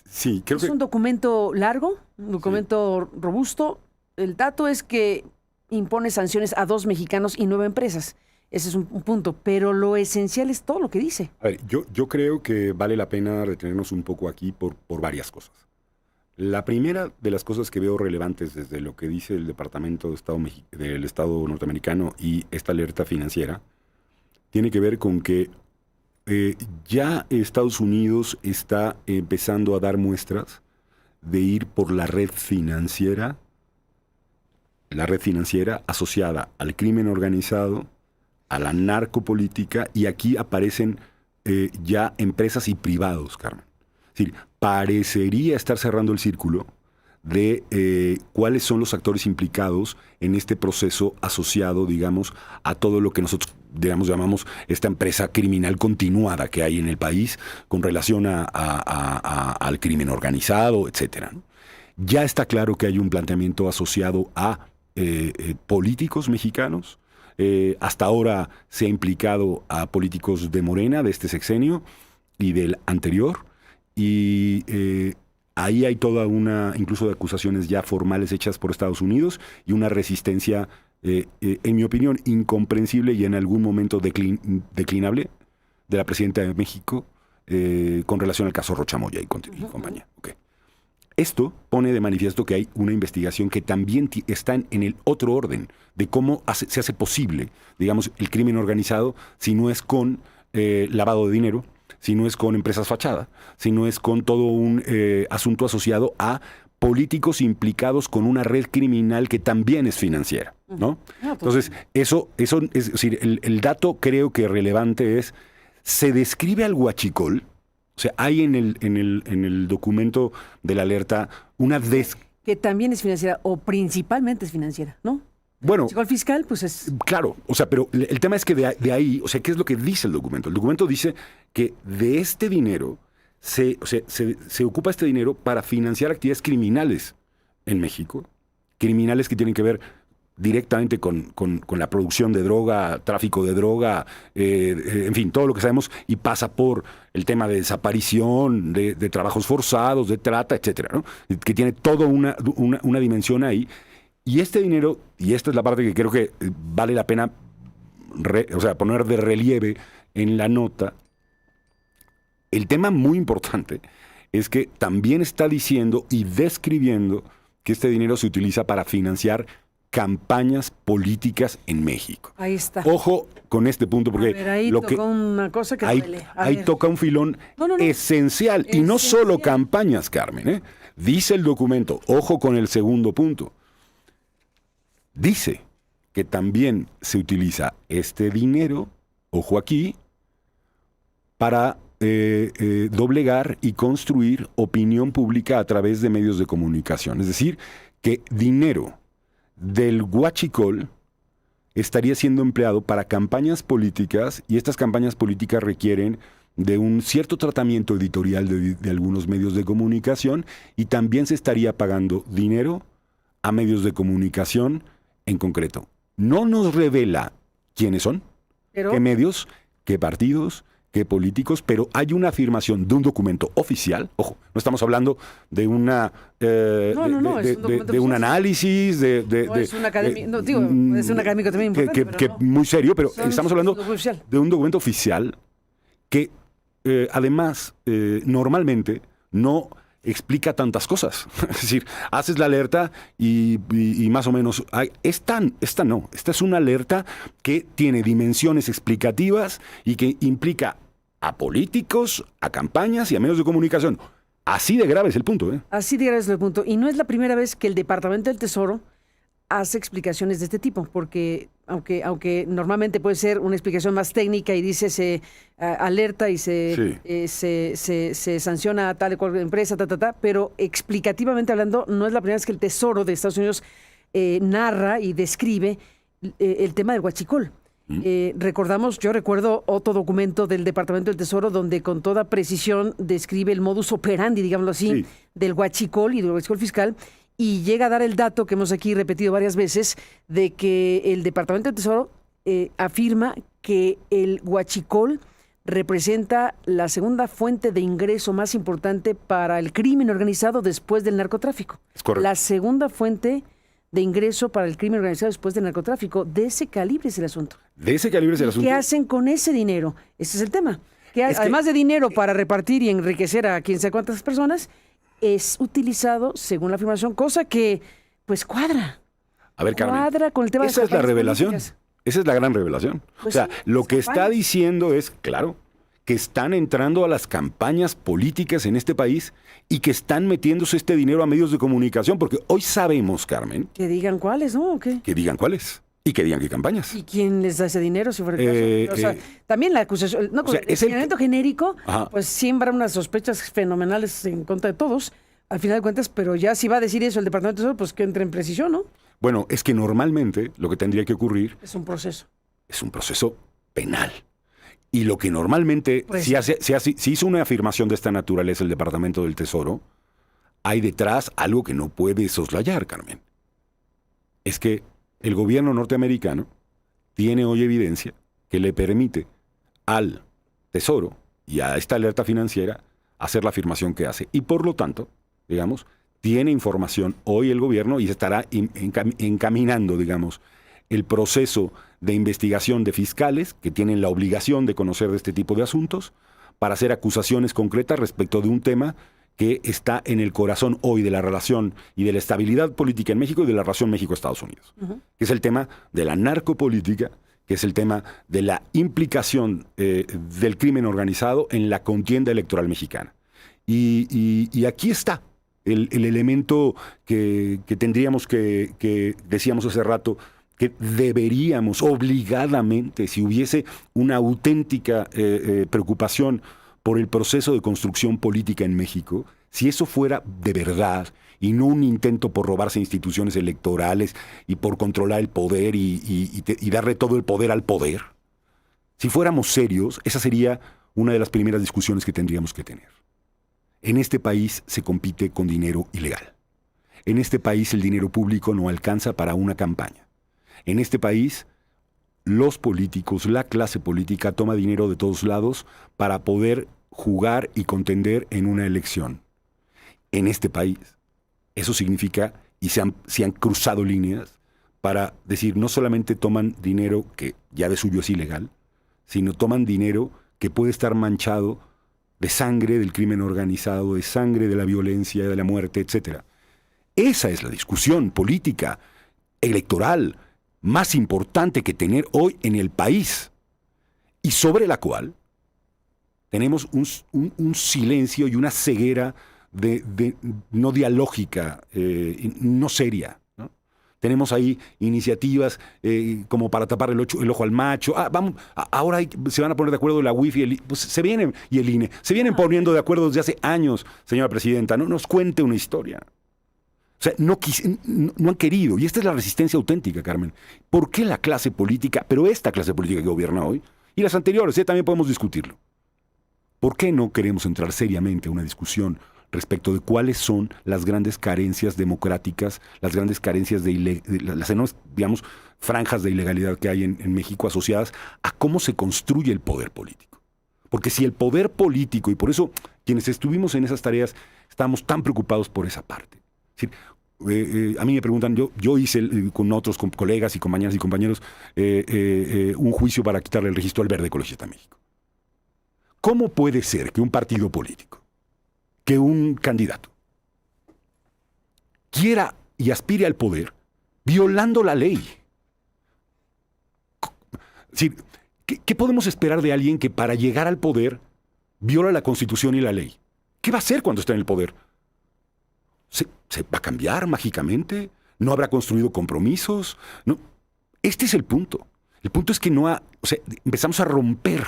S2: Sí, creo que...
S1: Es un documento largo, un documento robusto. El dato es que impone sanciones a 2 mexicanos y 9 empresas. Ese es un punto, pero lo esencial es todo lo que dice.
S2: A ver, yo creo que vale la pena retenernos un poco aquí por varias cosas. La primera de las cosas que veo relevantes desde lo que dice el Departamento de Estado del Estado norteamericano y esta alerta financiera tiene que ver con que ya Estados Unidos está empezando a dar muestras de ir por la red financiera asociada al crimen organizado, a la narcopolítica, y aquí aparecen ya empresas y privados, Carmen. Es decir, parecería estar cerrando el círculo de cuáles son los actores implicados en este proceso asociado, digamos, a todo lo que nosotros, digamos, llamamos esta empresa criminal continuada que hay en el país con relación al crimen organizado, etcétera, ¿no? Ya está claro que hay un planteamiento asociado a políticos mexicanos. Hasta ahora se ha implicado a políticos de Morena, de este sexenio y del anterior, y ahí hay toda una, incluso de acusaciones ya formales hechas por Estados Unidos y una resistencia, en mi opinión, incomprensible y en algún momento declinable de la presidenta de México con relación al caso Rocha Moya y compañía. Okay. Esto pone de manifiesto que hay una investigación que también está en el otro orden de cómo se hace posible, digamos, el crimen organizado si no es con lavado de dinero, si no es con empresas fachada, si no es con todo un asunto asociado a políticos implicados con una red criminal que también es financiera, ¿no? Entonces, eso es decir, el dato creo que relevante es, se describe al huachicol, o sea, hay en el documento de la alerta una
S1: que también es financiera, o principalmente es financiera, ¿no?
S2: Bueno,
S1: el fiscal, pues es...
S2: Claro, o sea, pero el tema es que de ahí, o sea, ¿qué es lo que dice el documento? El documento dice que de este dinero, se ocupa este dinero para financiar actividades criminales en México, criminales que tienen que ver directamente con la producción de droga, tráfico de droga, en fin, todo lo que sabemos, y pasa por el tema de desaparición, de trabajos forzados, de trata, etcétera, ¿no? Que tiene toda una dimensión ahí. Y este dinero, y esta es la parte que creo que vale la pena poner de relieve en la nota, el tema muy importante es que también está diciendo y describiendo que este dinero se utiliza para financiar campañas políticas en México.
S1: Ahí está.
S2: Ojo con este punto, porque
S1: ahí toca una cosa que duele.
S2: Ahí toca un filón esencial, y no solo campañas, Carmen, Dice el documento, ojo con el segundo punto, dice que también se utiliza este dinero, ojo aquí, para doblegar y construir opinión pública a través de medios de comunicación. Es decir, que dinero del huachicol estaría siendo empleado para campañas políticas, y estas campañas políticas requieren de un cierto tratamiento editorial de algunos medios de comunicación, y también se estaría pagando dinero a medios de comunicación en concreto. No nos revela quiénes son, qué medios, qué partidos, qué políticos, pero hay una afirmación de un documento oficial. Ojo, no estamos hablando de una de un análisis,
S1: es un académico, es un académico también importante,
S2: muy serio, pero estamos hablando de un documento oficial que además normalmente no explica tantas cosas. Es decir, haces la alerta y más o menos... Esta es una alerta que tiene dimensiones explicativas y que implica a políticos, a campañas y a medios de comunicación. Así de grave es el punto,
S1: Así de grave es el punto. Y no es la primera vez que el Departamento del Tesoro hace explicaciones de este tipo, porque aunque normalmente puede ser una explicación más técnica y dice se alerta y se sanciona a tal o cual empresa, pero explicativamente hablando, no es la primera vez que el Tesoro de Estados Unidos narra y describe el tema del huachicol. Yo recuerdo otro documento del Departamento del Tesoro donde con toda precisión describe el modus operandi, digámoslo así, del huachicol y del huachicol fiscal, y llega a dar el dato que hemos aquí repetido varias veces de que el Departamento del Tesoro afirma que el huachicol representa la segunda fuente de ingreso más importante para el crimen organizado después del narcotráfico.
S2: Es correcto.
S1: La segunda fuente de ingreso para el crimen organizado después del narcotráfico. De ese calibre es el asunto.
S2: De ese calibre es el asunto.
S1: ¿Qué hacen con ese dinero? Ese es el tema. Además de dinero para repartir y enriquecer a quién sabe cuántas personas, es utilizado, según la afirmación, cosa que, pues, cuadra.
S2: A ver, Carmen,
S1: cuadra con el tema
S2: esa
S1: de
S2: es la revelación.
S1: políticas.
S2: Esa es la gran revelación.
S1: Pues
S2: o sea,
S1: sí,
S2: lo que
S1: campañas.
S2: está diciendo es, claro, que están entrando a las campañas políticas en este país y que están metiéndose este dinero a medios de comunicación, porque hoy sabemos, Carmen...
S1: Que digan cuáles, ¿no? ¿O qué?
S2: Que digan cuáles. Y que digan qué campañas.
S1: ¿Y quién les da ese dinero, si fuera el caso? O sea, también la acusación... No, el señalamiento genérico, pues siembra unas sospechas fenomenales en contra de todos, al final de cuentas, pero ya si va a decir eso el Departamento de Tesoro, pues que entre en precisión, ¿no?
S2: Bueno, es que normalmente lo que tendría que ocurrir
S1: Es un proceso.
S2: es un proceso penal. Y lo que normalmente,
S1: Pues-
S2: si hizo una afirmación de esta naturaleza el Departamento del Tesoro, hay detrás algo que no puede soslayar, Carmen. Es que el gobierno norteamericano tiene hoy evidencia que le permite al Tesoro y a esta alerta financiera hacer la afirmación que hace. Y por lo tanto, digamos, tiene información hoy el gobierno y se estará encaminando, digamos, el proceso de investigación de fiscales que tienen la obligación de conocer de este tipo de asuntos para hacer acusaciones concretas respecto de un tema que está en el corazón hoy de la relación y de la estabilidad política en México y de la relación México-Estados Unidos, que es el tema de la narcopolítica, que es el tema de la implicación del crimen organizado en la contienda electoral mexicana. Y aquí está el elemento que tendríamos que decíamos hace rato, que deberíamos obligadamente, si hubiese una auténtica preocupación por el proceso de construcción política en México, si eso fuera de verdad y no un intento por robarse instituciones electorales y por controlar el poder y darle todo el poder al poder, si fuéramos serios, esa sería una de las primeras discusiones que tendríamos que tener. En este país se compite con dinero ilegal. En este país el dinero público no alcanza para una campaña. En este país, los políticos, la clase política toma dinero de todos lados para poder jugar y contender en una elección. En este país, eso significa, y se han cruzado líneas, para decir, no solamente toman dinero que ya de suyo es ilegal, sino toman dinero que puede estar manchado de sangre del crimen organizado, de sangre de la violencia, de la muerte, etc. Esa es la discusión política, electoral, más importante que tener hoy en el país, y sobre la cual tenemos un silencio y una ceguera no dialógica, no seria, ¿no? Tenemos ahí iniciativas como para tapar el ojo al macho. Ahora se van a poner de acuerdo la UIF y y el INE. Se vienen poniendo de acuerdo desde hace años, señora presidenta. No nos cuente una historia. O sea, no han querido. Y esta es la resistencia auténtica, Carmen. ¿Por qué la clase política, pero esta clase política que gobierna hoy, y las anteriores, también podemos discutirlo? ¿Por qué no queremos entrar seriamente a una discusión respecto de cuáles son las grandes carencias democráticas, las grandes carencias las enormes, digamos, franjas de ilegalidad que hay en México asociadas a cómo se construye el poder político? Porque si el poder político, y por eso quienes estuvimos en esas tareas estamos tan preocupados por esa parte. Es decir, a mí me preguntan, yo hice con colegas y compañeras y compañeros un juicio para quitarle el registro al Verde Ecologista de México. ¿Cómo puede ser que un partido político, que un candidato, quiera y aspire al poder violando la ley? Es decir, ¿qué podemos esperar de alguien que para llegar al poder viola la Constitución y la ley? ¿Qué va a hacer cuando esté en el poder? ¿Se va a cambiar mágicamente? ¿No habrá construido compromisos? No. Este es el punto. El punto es que empezamos a romper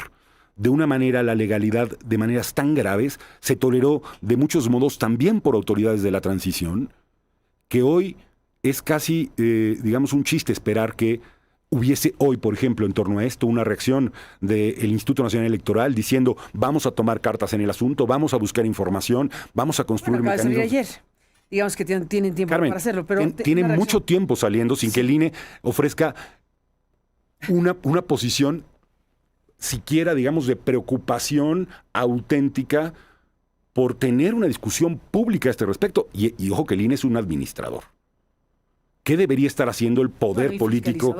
S2: de una manera la legalidad de maneras tan graves, se toleró de muchos modos también por autoridades de la transición, que hoy es casi, digamos, un chiste esperar que hubiese hoy, por ejemplo, en torno a esto, una reacción del Instituto Nacional Electoral diciendo vamos a tomar cartas en el asunto, vamos a buscar información, vamos a construir mecanismos.
S1: Ayer. Digamos que tienen tiempo,
S2: Carmen,
S1: para hacerlo, pero
S2: tienen mucho tiempo saliendo sin que el INE ofrezca una posición siquiera, digamos, de preocupación auténtica por tener una discusión pública a este respecto. Y ojo que el INE es un administrador. ¿Qué debería estar haciendo el poder político?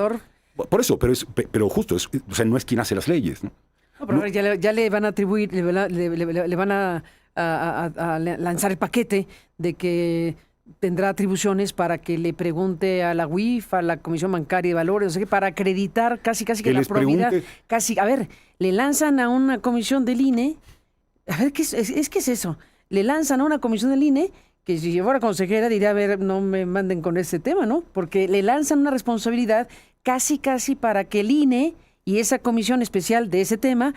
S2: Por eso, pero justo, no es quien hace las leyes, ¿no?
S1: No, pero ya le van a atribuir, le van a lanzar el paquete de que tendrá atribuciones para que le pregunte a la UIF, a la Comisión Bancaria de Valores, o sea, para acreditar casi que la probidad. Le lanzan a una comisión del INE, a ver, ¿qué es eso? Le lanzan a una comisión del INE, que si yo fuera consejera diría, a ver, no me manden con ese tema, ¿no? Porque le lanzan una responsabilidad casi para que el INE y esa comisión especial de ese tema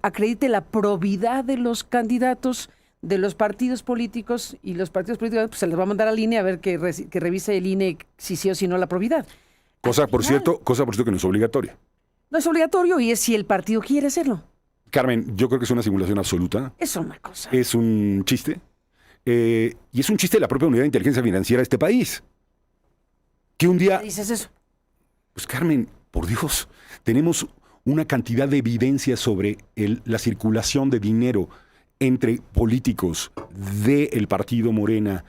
S1: acredite la probidad de los candidatos de los partidos políticos, y los partidos políticos pues, se les va a mandar al INE a ver que revise el INE si sí o si no la probidad.
S2: Cosa, por cierto, que no es obligatoria.
S1: No es obligatorio y es si el partido quiere hacerlo.
S2: Carmen, yo creo que es una simulación absoluta.
S1: Es una cosa.
S2: Es un chiste. Y es un chiste de la propia unidad de inteligencia financiera de este país. Que un día...
S1: ¿Qué dices eso?
S2: Pues Carmen, por Dios, tenemos una cantidad de evidencias sobre la circulación de dinero entre políticos del partido Morena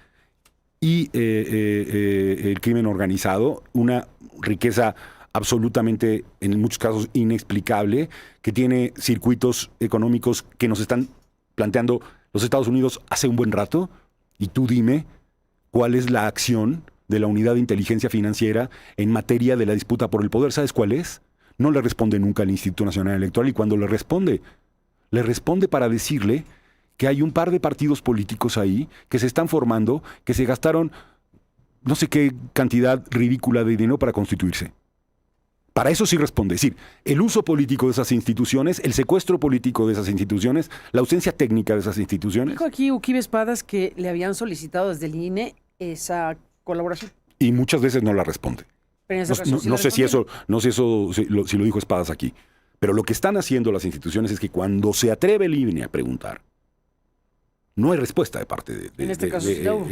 S2: y el crimen organizado, una riqueza absolutamente, en muchos casos, inexplicable, que tiene circuitos económicos que nos están planteando los Estados Unidos hace un buen rato. Y tú dime cuál es la acción de la unidad de inteligencia financiera en materia de la disputa por el poder. ¿Sabes cuál es? No le responde nunca al Instituto Nacional Electoral, y cuando le responde para decirle que hay un par de partidos políticos ahí que se están formando, que se gastaron no sé qué cantidad ridícula de dinero para constituirse. Para eso sí responde. Es decir, el uso político de esas instituciones, el secuestro político de esas instituciones, la ausencia técnica de esas instituciones.
S1: Dijo aquí Uquibe Espadas que le habían solicitado desde el INE esa colaboración.
S2: Y muchas veces no la responde.
S1: Pero en esa ocasión sí
S2: No
S1: la
S2: sé si
S1: respondió.
S2: si lo dijo Espadas aquí. Pero lo que están haciendo las instituciones es que cuando se atreve el INE a preguntar, no hay respuesta de parte de...
S1: En este caso sí la hubo.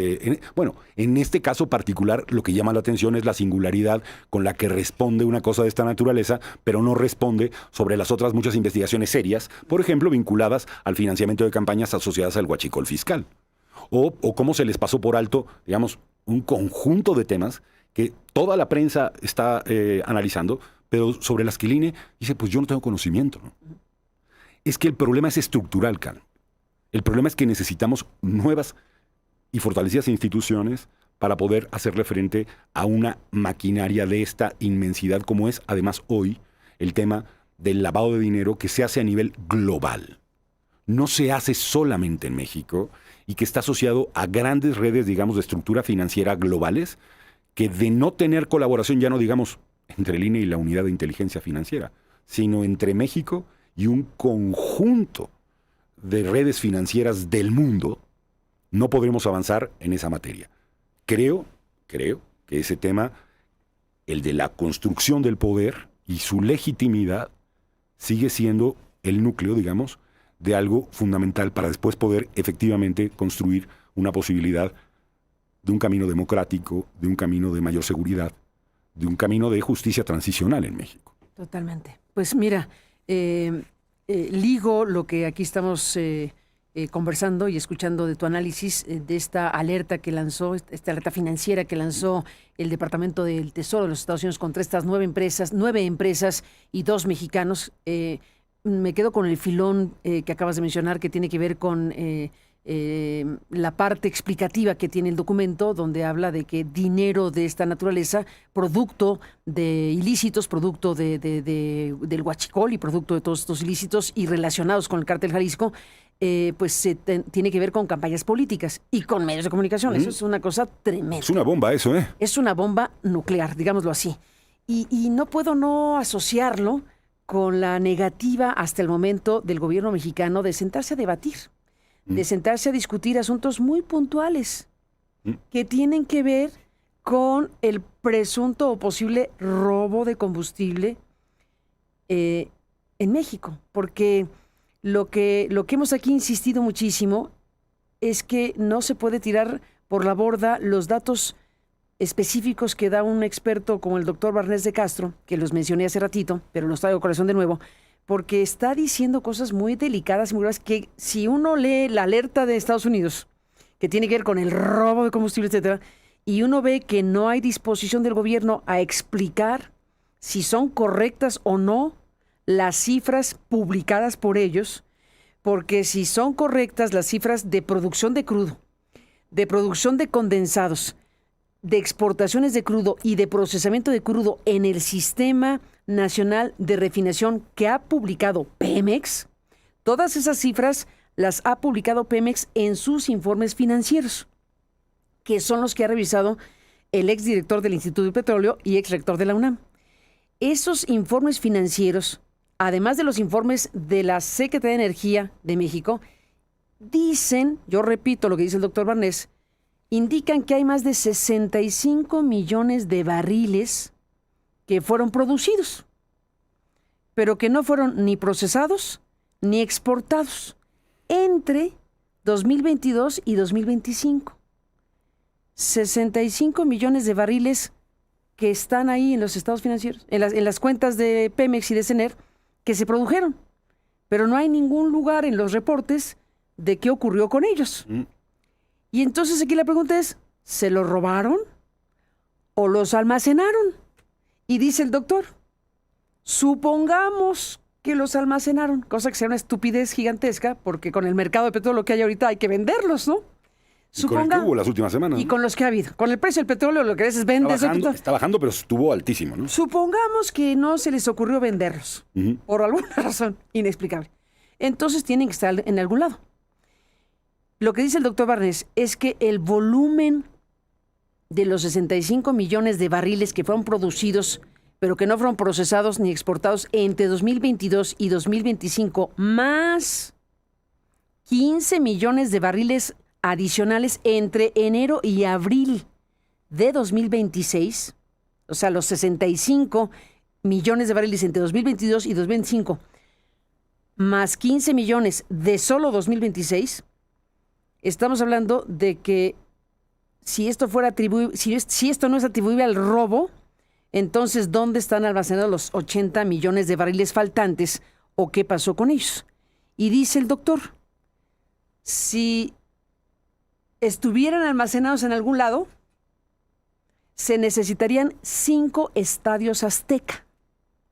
S2: Bueno, en este caso particular lo que llama la atención es la singularidad con la que responde una cosa de esta naturaleza, pero no responde sobre las otras muchas investigaciones serias, por ejemplo, vinculadas al financiamiento de campañas asociadas al huachicol fiscal. O cómo se les pasó por alto, digamos, un conjunto de temas que toda la prensa está analizando, pero sobre las que el INE dice, pues yo no tengo conocimiento, ¿no? Es que el problema es estructural, Carmen. El problema es que necesitamos nuevas y fortalecidas instituciones para poder hacerle frente a una maquinaria de esta inmensidad, como es además hoy el tema del lavado de dinero, que se hace a nivel global. No se hace solamente en México, y que está asociado a grandes redes, digamos, de estructura financiera globales, que de no tener colaboración, ya no digamos entre el INE y la unidad de inteligencia financiera, sino entre México y un conjunto de redes financieras del mundo, no podremos avanzar en esa materia. Creo que ese tema, el de la construcción del poder y su legitimidad, sigue siendo el núcleo, digamos, de algo fundamental para después poder efectivamente construir una posibilidad de un camino democrático, de un camino de mayor seguridad, de un camino de justicia transicional en México.
S1: Totalmente. Pues mira, ligo lo que aquí estamos conversando y escuchando de tu análisis de esta alerta que lanzó, esta alerta financiera que lanzó el Departamento del Tesoro de los Estados Unidos contra estas 9 empresas y 2 mexicanos. Me quedo con el filón que acabas de mencionar, que tiene que ver con la parte explicativa que tiene el documento, donde habla de que dinero de esta naturaleza, producto de ilícitos, producto del huachicol y producto de todos estos ilícitos y relacionados con el cártel Jalisco, pues tiene que ver con campañas políticas y con medios de comunicación. Eso es una cosa tremenda.
S2: Es una bomba eso, ¿eh?
S1: Es una bomba nuclear, digámoslo así. Y no puedo no asociarlo con la negativa hasta el momento del gobierno mexicano de sentarse a debatir, de sentarse a discutir asuntos muy puntuales que tienen que ver con el presunto o posible robo de combustible en México. Porque lo que hemos aquí insistido muchísimo es que no se puede tirar por la borda los datos específicos que da un experto como el doctor Barnés de Castro, que los mencioné hace ratito, pero los traigo a corazón de nuevo, porque está diciendo cosas muy delicadas y muy graves que si uno lee la alerta de Estados Unidos, que tiene que ver con el robo de combustible, etcétera, y uno ve que no hay disposición del gobierno a explicar si son correctas o no las cifras publicadas por ellos, porque si son correctas las cifras de producción de crudo, de producción de condensados, de exportaciones de crudo y de procesamiento de crudo en el Sistema Nacional de Refinación que ha publicado Pemex, todas esas cifras las ha publicado Pemex en sus informes financieros, que son los que ha revisado el exdirector del Instituto de Petróleo y exrector de la UNAM. Esos informes financieros, además de los informes de la Secretaría de Energía de México, Dicen, yo repito lo que dice el doctor Barnés, indican que hay más de 65 millones de barriles que fueron producidos, pero que no fueron ni procesados ni exportados entre 2022 y 2025. 65 millones de barriles que están ahí en los estados financieros, en las cuentas de Pemex y de CNR, que se produjeron, pero no hay ningún lugar en los reportes de qué ocurrió con ellos. Y entonces aquí la pregunta es, ¿se los robaron o los almacenaron? Y dice el doctor, supongamos que los almacenaron, cosa que sea una estupidez gigantesca, porque con el mercado de petróleo que hay ahorita hay que venderlos, ¿no?
S2: Y con el que hubo las últimas semanas.
S1: Y con los que ha habido. Con el precio del petróleo lo que es vendes.
S2: Está bajando, pero estuvo altísimo, ¿no?
S1: Supongamos que no se les ocurrió venderlos, por alguna razón inexplicable. Entonces tienen que estar en algún lado. Lo que dice el doctor Barnés es que el volumen de los 65 millones de barriles que fueron producidos, pero que no fueron procesados ni exportados entre 2022 y 2025, más 15 millones de barriles adicionales entre enero y abril de 2026, o sea, los 65 millones de barriles entre 2022 y 2025, más 15 millones de solo 2026, estamos hablando de que si esto fuera si esto no es atribuible al robo, entonces ¿dónde están almacenados los 80 millones de barriles faltantes o qué pasó con ellos? Y dice el doctor, si estuvieran almacenados en algún lado, se necesitarían 5 estadios Azteca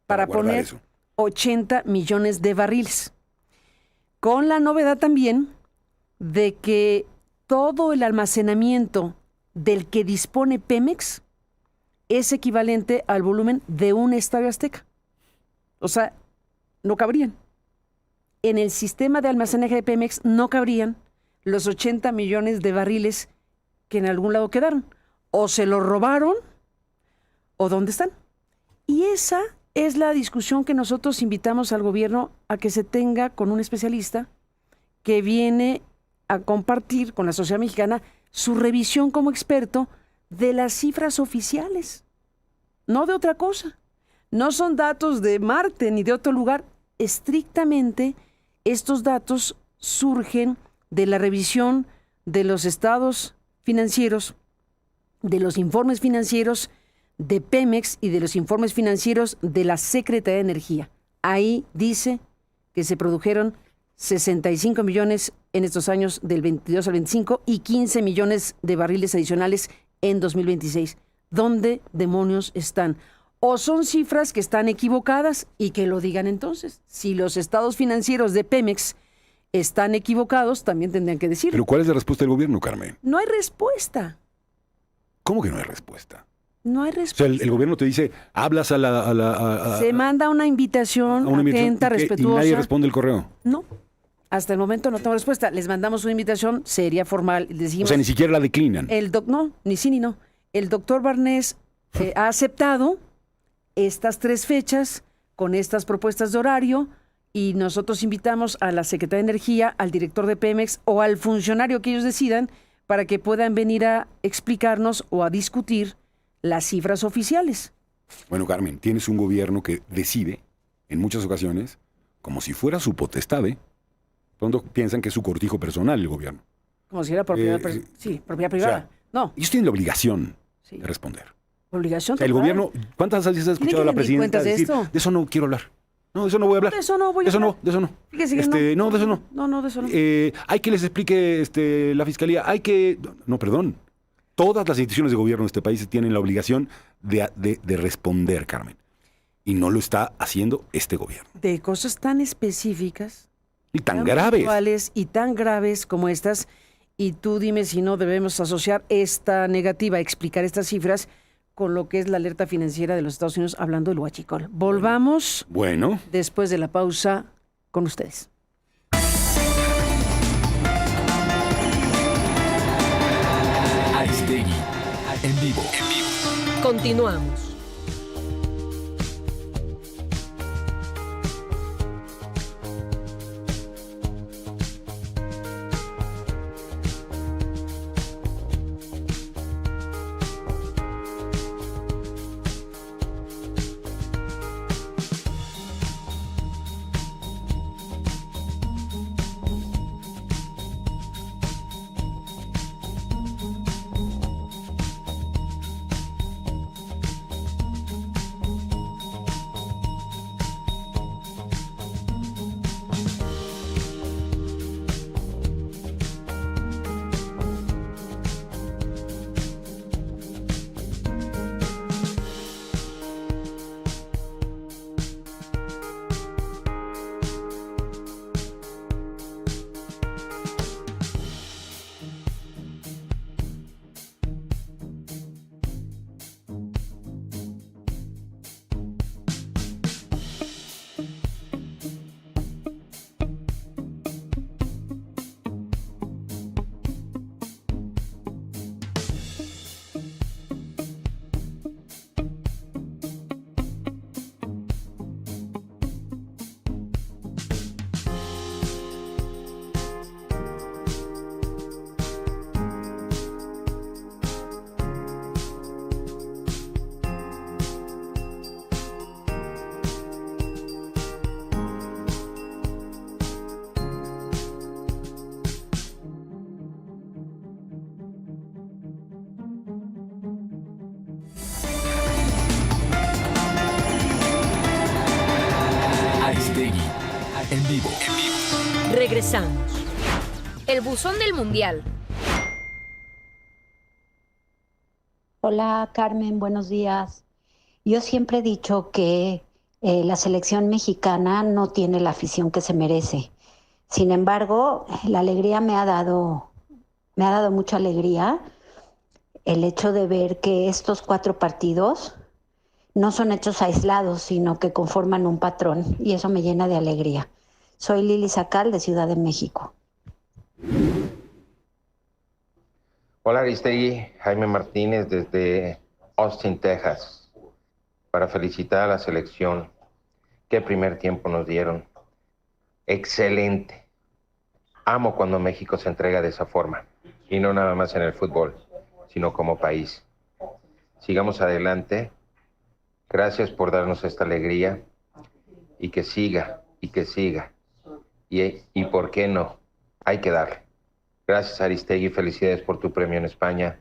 S1: para poner eso. 80 millones de barriles. Con la novedad también de que todo el almacenamiento del que dispone Pemex es equivalente al volumen de un estadio Azteca. O sea, no cabrían. En el sistema de almacenaje de Pemex no cabrían los 80 millones de barriles que en algún lado quedaron. O se los robaron, o ¿dónde están? Y esa es la discusión que nosotros invitamos al gobierno a que se tenga con un especialista que viene a compartir con la sociedad mexicana su revisión como experto de las cifras oficiales, no de otra cosa. No son datos de Marte ni de otro lugar. Estrictamente, estos datos surgen de la revisión de los estados financieros, de los informes financieros de Pemex y de los informes financieros de la Secretaría de Energía. Ahí dice que se produjeron 65 millones en estos años del 22 al 25 y 15 millones de barriles adicionales en 2026. ¿Dónde demonios están? O son cifras que están equivocadas y que lo digan entonces. Si los estados financieros de Pemex están equivocados, también tendrían que decirlo.
S2: ¿Pero cuál es la respuesta del gobierno, Carmen?
S1: No hay respuesta.
S2: ¿Cómo que no hay respuesta?
S1: No hay respuesta.
S2: O sea, el gobierno te dice, hablas
S1: se manda una invitación atenta, respetuosa.
S2: ¿Y nadie responde el correo?
S1: No. Hasta el momento no tengo respuesta. Les mandamos una invitación seria, formal. Decimos,
S2: o sea, ni siquiera la declinan.
S1: No, ni sí ni no. El doctor Barnés ha aceptado estas 3 fechas con estas propuestas de horario y nosotros invitamos a la Secretaría de Energía, al director de Pemex o al funcionario que ellos decidan para que puedan venir a explicarnos o a discutir las cifras oficiales.
S2: Bueno, Carmen, tienes un gobierno que decide en muchas ocasiones como si fuera su potestad, ¿eh? Pronto piensan que es su cortijo personal el gobierno.
S1: Como si era propiedad, propiedad privada.
S2: O sea,
S1: no.
S2: Ellos tienen la obligación de responder.
S1: Obligación.
S2: O sea, el gobierno, ¿cuántas veces has escuchado a la presidenta decir, de eso no quiero hablar? No, de eso no voy a hablar.
S1: De eso no voy a hablar.
S2: De eso no.
S1: Fíjese
S2: que no, de eso no.
S1: No, de eso no.
S2: Hay que les explique la fiscalía, hay que... No, perdón. Todas las instituciones de gobierno de este país tienen la obligación de responder, Carmen. Y no lo está haciendo este gobierno.
S1: De cosas tan específicas...
S2: Y tan graves.
S1: Puntuales y tan graves como estas. Y tú dime si no debemos asociar esta negativa a explicar estas cifras con lo que es la alerta financiera de los Estados Unidos hablando del huachicol. Volvamos después de la pausa con ustedes.
S4: Aristegui, en vivo.
S3: Continuamos. Regresamos.
S6: El buzón del Mundial.
S11: Hola Carmen, buenos días. Yo siempre he dicho que la selección mexicana no tiene la afición que se merece. Sin embargo, la alegría me ha dado mucha alegría el hecho de ver que estos 4 partidos no son hechos aislados, sino que conforman un patrón, y eso me llena de alegría. Soy Lili Sacal, de Ciudad de México.
S12: Hola Aristegui, Jaime Martínez desde Austin, Texas, para felicitar a la selección. Qué primer tiempo nos dieron. Excelente. Amo cuando México se entrega de esa forma, y no nada más en el fútbol, sino como país. Sigamos adelante. Gracias por darnos esta alegría, y que siga, y que siga. Y ¿por qué no? Hay que darle. Gracias Aristegui, felicidades por tu premio en España.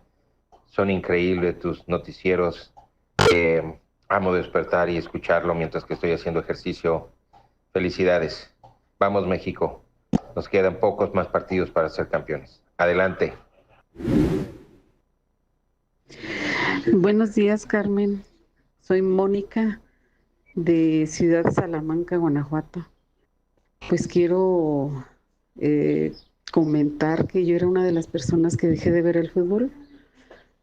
S12: Son increíbles tus noticieros. Amo despertar y escucharlo mientras que estoy haciendo ejercicio. Felicidades. Vamos México. Nos quedan pocos más partidos para ser campeones. Adelante.
S13: Buenos días, Carmen. Soy Mónica de Ciudad de Salamanca, Guanajuato. Pues quiero comentar que yo era una de las personas que dejé de ver el fútbol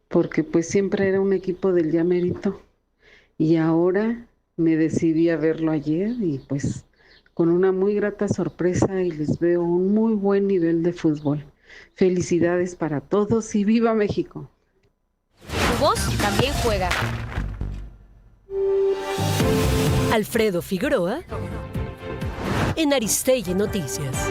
S13: porque pues siempre era un equipo del ya mérito, y ahora me decidí a verlo ayer y pues con una muy grata sorpresa, y les veo un muy buen nivel de fútbol. Felicidades para todos y ¡viva México!
S6: Tu voz también juega.
S3: Alfredo Figueroa en Aristegui Noticias.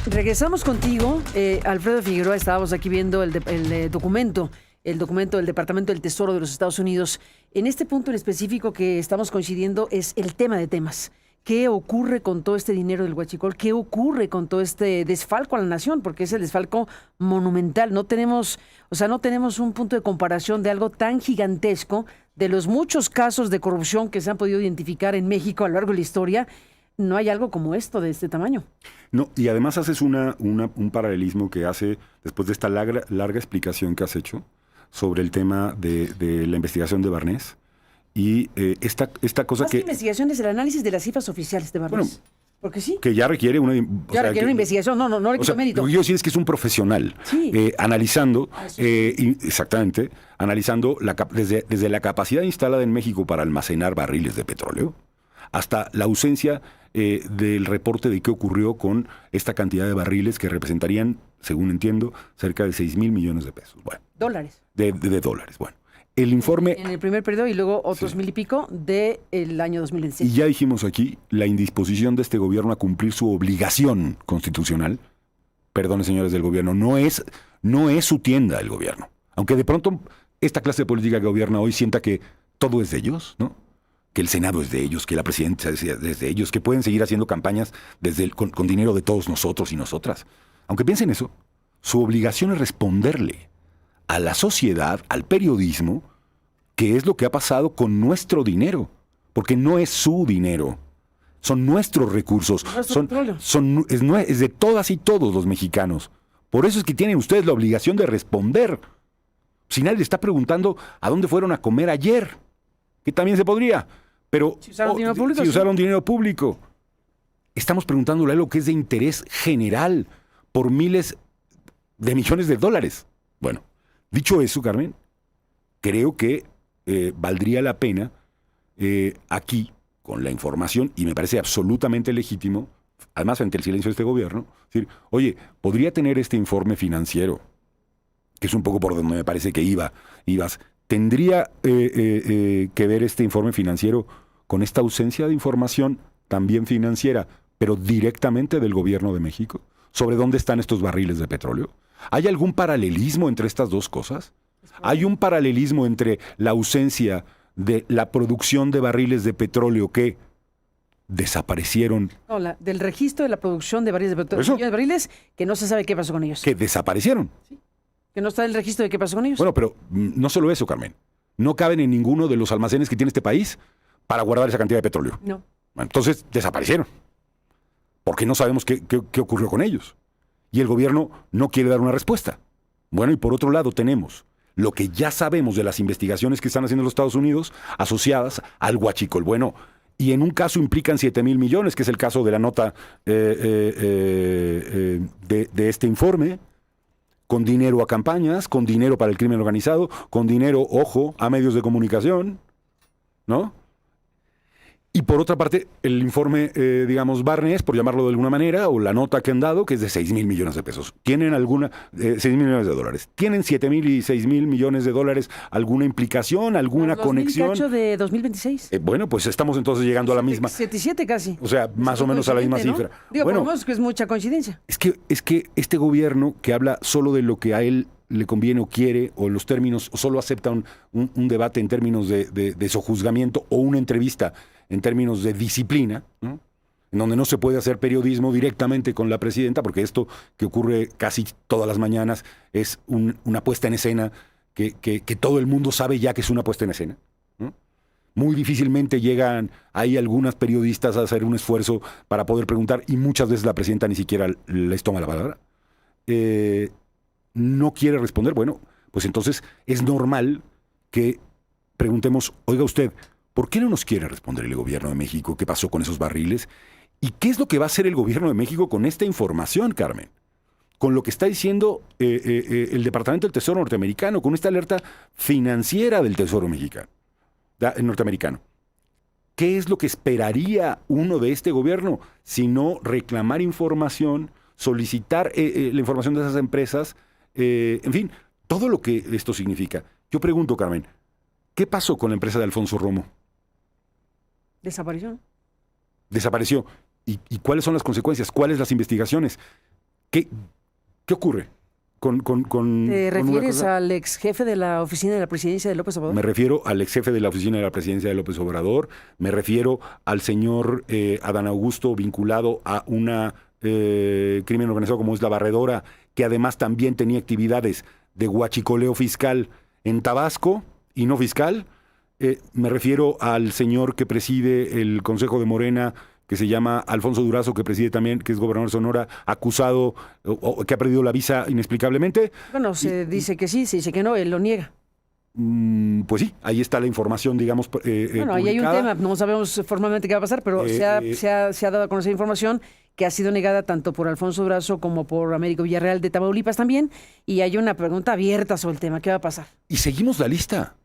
S1: Regresamos contigo, Alfredo Figueroa. Estábamos aquí viendo el documento del Departamento del Tesoro de los Estados Unidos. En este punto en específico que estamos coincidiendo es el tema de temas. ¿Qué ocurre con todo este dinero del huachicol? ¿Qué ocurre con todo este desfalco a la nación? Porque es el desfalco monumental. No tenemos un punto de comparación de algo tan gigantesco, de los muchos casos de corrupción que se han podido identificar en México a lo largo de la historia. No hay algo como esto de este tamaño.
S2: No, y además haces un paralelismo que hace, después de esta larga explicación que has hecho sobre el tema de la investigación de Barnés, y esta cosa
S1: más que investigación es el análisis de las cifras oficiales de Barnés.
S2: Bueno,
S1: porque sí.
S2: Que ya requiere una
S1: investigación, no le quito mérito.
S2: Lo que yo decir es que es un profesional,
S1: sí.
S2: Analizando, exactamente, analizando desde la capacidad instalada en México para almacenar barriles de petróleo, hasta la ausencia del reporte de qué ocurrió con esta cantidad de barriles que representarían, según entiendo, cerca de 6,000 millones de pesos. Bueno,
S1: dólares.
S2: De dólares, bueno. El informe...
S1: En el primer periodo y luego otros 1,000 y pico del año 2016.
S2: Y ya dijimos aquí la indisposición de este gobierno a cumplir su obligación constitucional. Perdone, señores del gobierno, no es su tienda el gobierno. Aunque de pronto esta clase de política que gobierna hoy sienta que todo es de ellos, ¿no? Que el Senado es de ellos, que la presidencia es de ellos, que pueden seguir haciendo campañas con dinero de todos nosotros y nosotras. Aunque piensen eso, su obligación es responderle a la sociedad, al periodismo, qué es lo que ha pasado con nuestro dinero, porque no es su dinero, son nuestros recursos, es de todas y todos los mexicanos. Por eso es que tienen ustedes la obligación de responder. Si nadie le está preguntando a dónde fueron a comer ayer, que también se podría, pero
S1: si usaron dinero público.
S2: Si usaron dinero público. Estamos preguntándole algo que es de interés general por miles de millones de dólares. Bueno, dicho eso, Carmen, creo que valdría la pena aquí, con la información, y me parece absolutamente legítimo, además ante el silencio de este gobierno, decir, oye, podría tener este informe financiero, que es un poco por donde me parece que ibas, ¿tendría que ver este informe financiero con esta ausencia de información también financiera, pero directamente del gobierno de México, sobre dónde están estos barriles de petróleo? ¿Hay algún paralelismo entre estas dos cosas? ¿Hay un paralelismo entre la ausencia de la producción de barriles de petróleo que desaparecieron?
S1: No, del registro de la producción de barriles de petróleo. De barriles que no se sabe qué pasó con ellos.
S2: Que desaparecieron.
S1: Sí. Que no está el registro de qué pasó con ellos.
S2: Bueno, pero no solo eso, Carmen. No caben en ninguno de los almacenes que tiene este país para guardar esa cantidad de petróleo.
S1: No.
S2: Bueno, entonces desaparecieron. Porque no sabemos qué ocurrió con ellos. Y el gobierno no quiere dar una respuesta. Bueno, y por otro lado tenemos lo que ya sabemos de las investigaciones que están haciendo los Estados Unidos asociadas al huachicol. Bueno, y en un caso implican 7,000 millones, que es el caso de la nota de este informe, con dinero a campañas, con dinero para el crimen organizado, con dinero, ojo, a medios de comunicación, ¿no? Y por otra parte, el informe, digamos, Barnes, por llamarlo de alguna manera, o la nota que han dado, que es de 6,000 millones de pesos. ¿Tienen 6,000 millones de dólares? ¿Tienen 7,000 y 6,000 millones de dólares alguna implicación, alguna conexión?
S1: De 2026.
S2: Bueno, pues estamos entonces llegando a la misma.
S1: 77 casi.
S2: O sea, más o menos a la misma cifra.
S1: Digo, bueno, por lo menos que es mucha coincidencia.
S2: Es que este gobierno que habla solo de lo que a él le conviene o quiere, o los términos, o solo acepta un debate en términos de sojuzgamiento o una entrevista en términos de disciplina, ¿no? En donde no se puede hacer periodismo directamente con la presidenta, porque esto que ocurre casi todas las mañanas es una puesta en escena que todo el mundo sabe ya que es una puesta en escena, ¿no? Muy difícilmente llegan ahí algunas periodistas a hacer un esfuerzo para poder preguntar, y muchas veces la presidenta ni siquiera les toma la palabra. No quiere responder. Bueno, pues entonces es normal que preguntemos, oiga usted, ¿por qué no nos quiere responder el gobierno de México qué pasó con esos barriles? ¿Y qué es lo que va a hacer el gobierno de México con esta información, Carmen? Con lo que está diciendo el Departamento del Tesoro norteamericano, con esta alerta financiera del Tesoro norteamericano. ¿Qué es lo que esperaría uno de este gobierno? Sino reclamar información, solicitar la información de esas empresas, en fin, todo lo que esto significa. Yo pregunto, Carmen, ¿qué pasó con la empresa de Alfonso Romo? Desapareció. ¿Y cuáles son las consecuencias? ¿Cuáles las investigaciones? ¿Qué ocurre?
S1: ¿Te refieres al ex jefe de la oficina de la presidencia de López Obrador?
S2: Me refiero al ex jefe de la oficina de la presidencia de López Obrador. Me refiero al señor Adán Augusto vinculado a una crimen organizado como es la Barredora, que además también tenía actividades de huachicoleo fiscal en Tabasco y no fiscal. Me refiero al señor que preside el Consejo de Morena, que se llama Alfonso Durazo, que preside también, que es gobernador de Sonora, acusado o que ha perdido la visa inexplicablemente.
S1: Bueno, se dice que sí, se dice que no, él lo niega.
S2: Pues sí, ahí está la información, digamos,
S1: bueno, ahí hay un tema, no sabemos formalmente qué va a pasar, pero se ha dado a conocer información que ha sido negada tanto por Alfonso Durazo como por Américo Villarreal de Tamaulipas también, y hay una pregunta abierta sobre el tema, ¿qué va a pasar?
S2: Y seguimos la lista,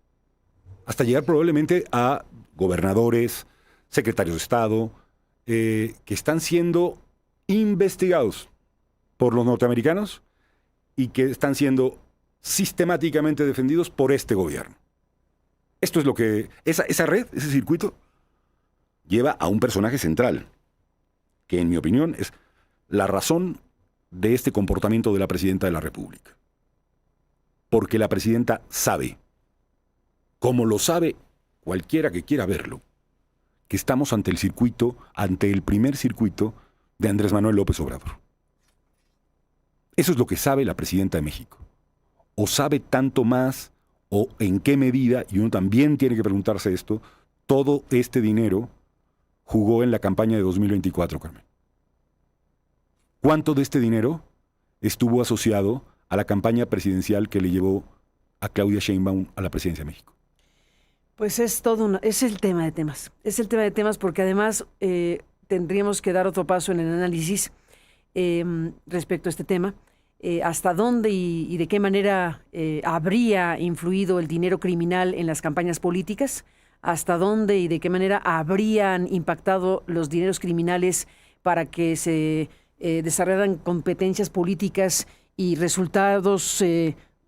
S2: hasta llegar probablemente a gobernadores, secretarios de Estado, que están siendo investigados por los norteamericanos y que están siendo sistemáticamente defendidos por este gobierno. Esto es lo que... Esa red, ese circuito, lleva a un personaje central, que en mi opinión es la razón de este comportamiento de la presidenta de la República. Porque la presidenta sabe, como lo sabe cualquiera que quiera verlo, que estamos ante el primer circuito de Andrés Manuel López Obrador. Eso es lo que sabe la presidenta de México. O sabe tanto más, o en qué medida, y uno también tiene que preguntarse esto, todo este dinero jugó en la campaña de 2024, Carmen. ¿Cuánto de este dinero estuvo asociado a la campaña presidencial que le llevó a Claudia Sheinbaum a la presidencia de México?
S1: Pues es el tema de temas. Es el tema de temas porque además tendríamos que dar otro paso en el análisis respecto a este tema. Hasta dónde y de qué manera habría influido el dinero criminal en las campañas políticas, hasta dónde y de qué manera habrían impactado los dineros criminales para que se desarrollaran competencias políticas y resultados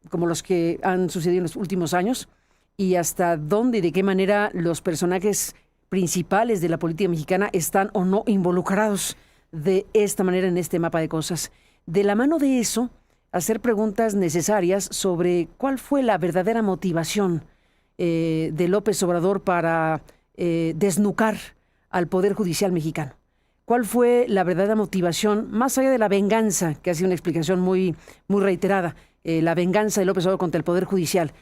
S1: como los que han sucedido en los últimos años, y hasta dónde y de qué manera los personajes principales de la política mexicana están o no involucrados de esta manera en este mapa de cosas. De la mano de eso, hacer preguntas necesarias sobre cuál fue la verdadera motivación de López Obrador para desnucar al Poder Judicial mexicano. ¿Cuál fue la verdadera motivación, más allá de la venganza, que ha sido una explicación muy reiterada, la venganza de López Obrador contra el Poder Judicial?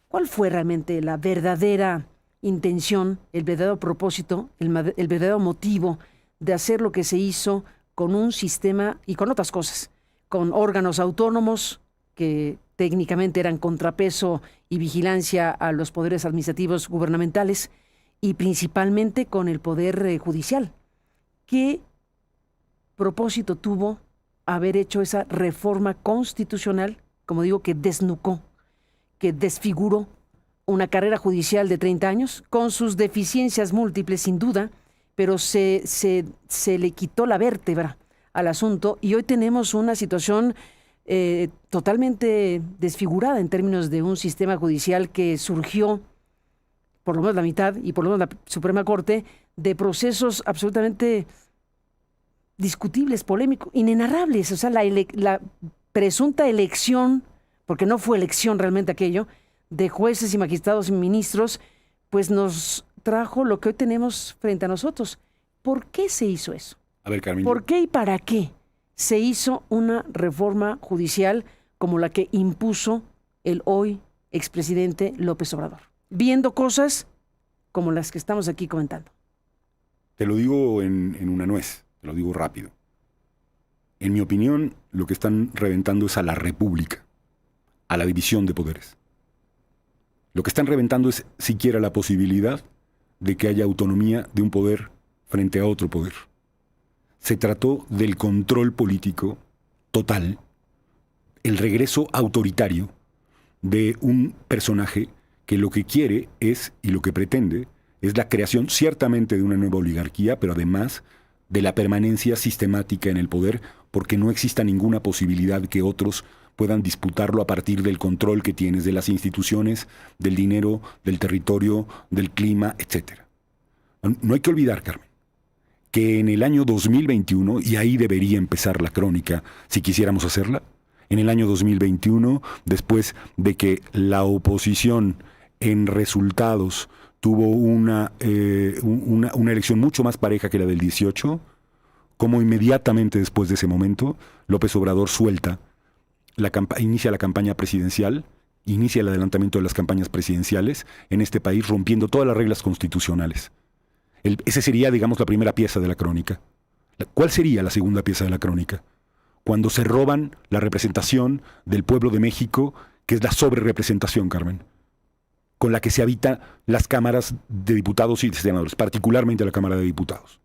S1: ¿Cuál fue realmente la verdadera intención, el verdadero propósito, el verdadero motivo de hacer lo que se hizo con un sistema y con otras cosas, con órganos autónomos que técnicamente eran contrapeso y vigilancia a los poderes administrativos gubernamentales y principalmente con el Poder Judicial? ¿Qué propósito tuvo haber hecho esa reforma constitucional, como digo, que desnucó, que desfiguró una carrera judicial de 30 años, con sus deficiencias múltiples, sin duda, pero se le quitó la vértebra al asunto y hoy tenemos una situación totalmente desfigurada en términos de un sistema judicial que surgió, por lo menos la mitad, y por lo menos la Suprema Corte, de procesos absolutamente discutibles, polémicos, inenarrables. O sea, la presunta elección, porque no fue elección realmente aquello, de jueces y magistrados y ministros, pues nos trajo lo que hoy tenemos frente a nosotros. ¿Por qué se hizo eso?
S2: A ver, Carmen.
S1: ¿Por qué y para qué se hizo una reforma judicial como la que impuso el hoy expresidente López Obrador, viendo cosas como las que estamos aquí comentando?
S2: Te lo digo en una nuez, te lo digo rápido. En mi opinión, lo que están reventando es a la república, a la división de poderes. Lo que están reventando es siquiera la posibilidad de que haya autonomía de un poder frente a otro poder. Se trató del control político total, el regreso autoritario de un personaje que lo que quiere es, y lo que pretende, es la creación ciertamente de una nueva oligarquía, pero además de la permanencia sistemática en el poder, porque no exista ninguna posibilidad que otros puedan disputarlo a partir del control que tienes de las instituciones, del dinero, del territorio, del clima, etc. No hay que olvidar, Carmen, que en el año 2021, y ahí debería empezar la crónica si quisiéramos hacerla, en el año 2021, después de que la oposición en resultados tuvo una elección mucho más pareja que la del 18, como inmediatamente después de ese momento, López Obrador inicia la campaña presidencial, inicia el adelantamiento de las campañas presidenciales en este país, rompiendo todas las reglas constitucionales. Ese sería, digamos, la primera pieza de la crónica. ¿Cuál sería la segunda pieza de la crónica? Cuando se roban la representación del pueblo de México, que es la sobrerepresentación, Carmen, con la que se habita las cámaras de diputados y de senadores, particularmente la Cámara de Diputados,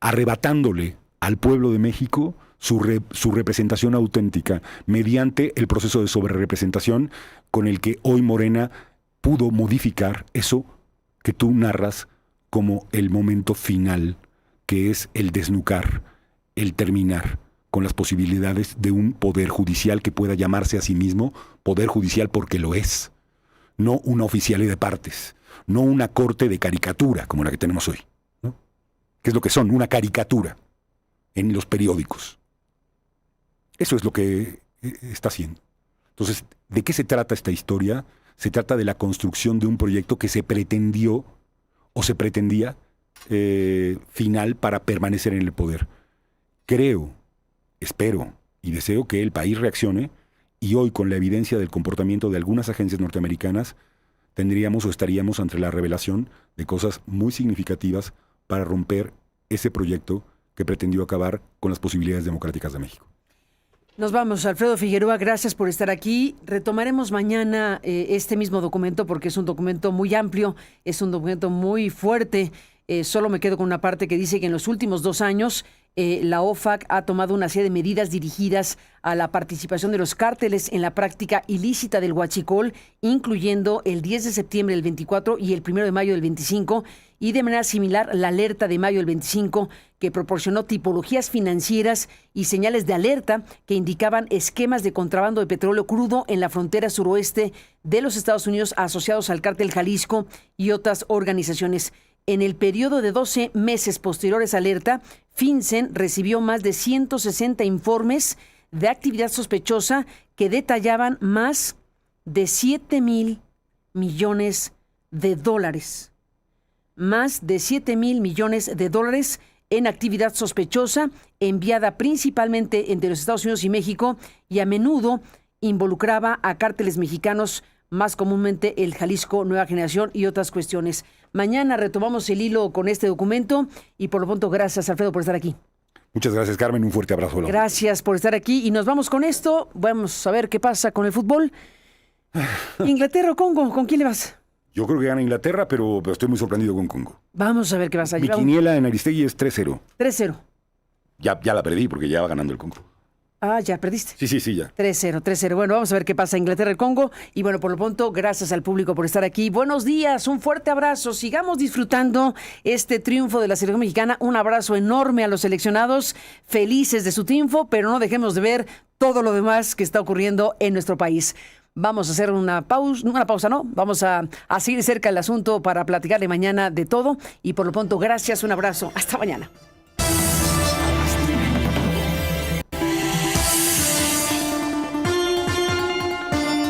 S2: arrebatándole al pueblo de México su representación auténtica mediante el proceso de sobrerepresentación con el que hoy Morena pudo modificar eso que tú narras como el momento final, que es el desnucar, el terminar con las posibilidades de un poder judicial que pueda llamarse a sí mismo poder judicial porque lo es, no una oficialía de partes, no una corte de caricatura como la que tenemos hoy, ¿no? ¿Qué es lo que son? Una caricatura en los periódicos. Eso es lo que está haciendo. Entonces, ¿de qué se trata esta historia? Se trata de la construcción de un proyecto que se pretendió o se pretendía final para permanecer en el poder. Creo, espero y deseo que el país reaccione, y hoy, con la evidencia del comportamiento de algunas agencias norteamericanas, tendríamos o estaríamos ante la revelación de cosas muy significativas para romper ese proyecto que pretendió acabar con las posibilidades democráticas de México.
S1: Nos vamos, Alfredo Figueroa, gracias por estar aquí. Retomaremos mañana este mismo documento porque es un documento muy amplio, es un documento muy fuerte. Solo me quedo con una parte que dice que en los últimos 2 años la OFAC ha tomado una serie de medidas dirigidas a la participación de los cárteles en la práctica ilícita del huachicol, incluyendo el 10 de septiembre del 24 y el 1 de mayo del 25, y de manera similar la alerta de mayo del 25, que proporcionó tipologías financieras y señales de alerta que indicaban esquemas de contrabando de petróleo crudo en la frontera suroeste de los Estados Unidos asociados al cártel Jalisco y otras organizaciones. En el periodo de 12 meses posteriores a alerta, FinCEN recibió más de 160 informes de actividad sospechosa que detallaban más de 7,000 millones de dólares. Más de 7,000 millones de dólares en actividad sospechosa enviada principalmente entre los Estados Unidos y México, y a menudo involucraba a cárteles mexicanos, más comúnmente el Jalisco Nueva Generación y otras cuestiones. Mañana retomamos el hilo con este documento y por lo pronto gracias, Alfredo, por estar aquí.
S2: Muchas gracias, Carmen. Un fuerte abrazo.
S1: Gracias por estar aquí y nos vamos con esto. Vamos a ver qué pasa con el fútbol. Inglaterra o Congo, ¿con quién le vas?
S2: Yo creo que gana Inglaterra, pero estoy muy sorprendido con Congo.
S1: Vamos a ver qué pasa.
S2: Mi quiniela en Aristegui es 3-0.
S1: 3-0.
S2: Ya la perdí porque ya va ganando el Congo.
S1: Ah, ya perdiste.
S2: Sí, ya.
S1: 3-0. Bueno, vamos a ver qué pasa Inglaterra y Congo. Y bueno, por lo pronto, gracias al público por estar aquí. Buenos días, un fuerte abrazo. Sigamos disfrutando este triunfo de la selección mexicana. Un abrazo enorme a los seleccionados, felices de su triunfo, pero no dejemos de ver todo lo demás que está ocurriendo en nuestro país. Vamos a hacer una pausa, ¿no? Vamos a seguir cerca el asunto para platicarle mañana de todo. Y por lo pronto, gracias, un abrazo. Hasta mañana.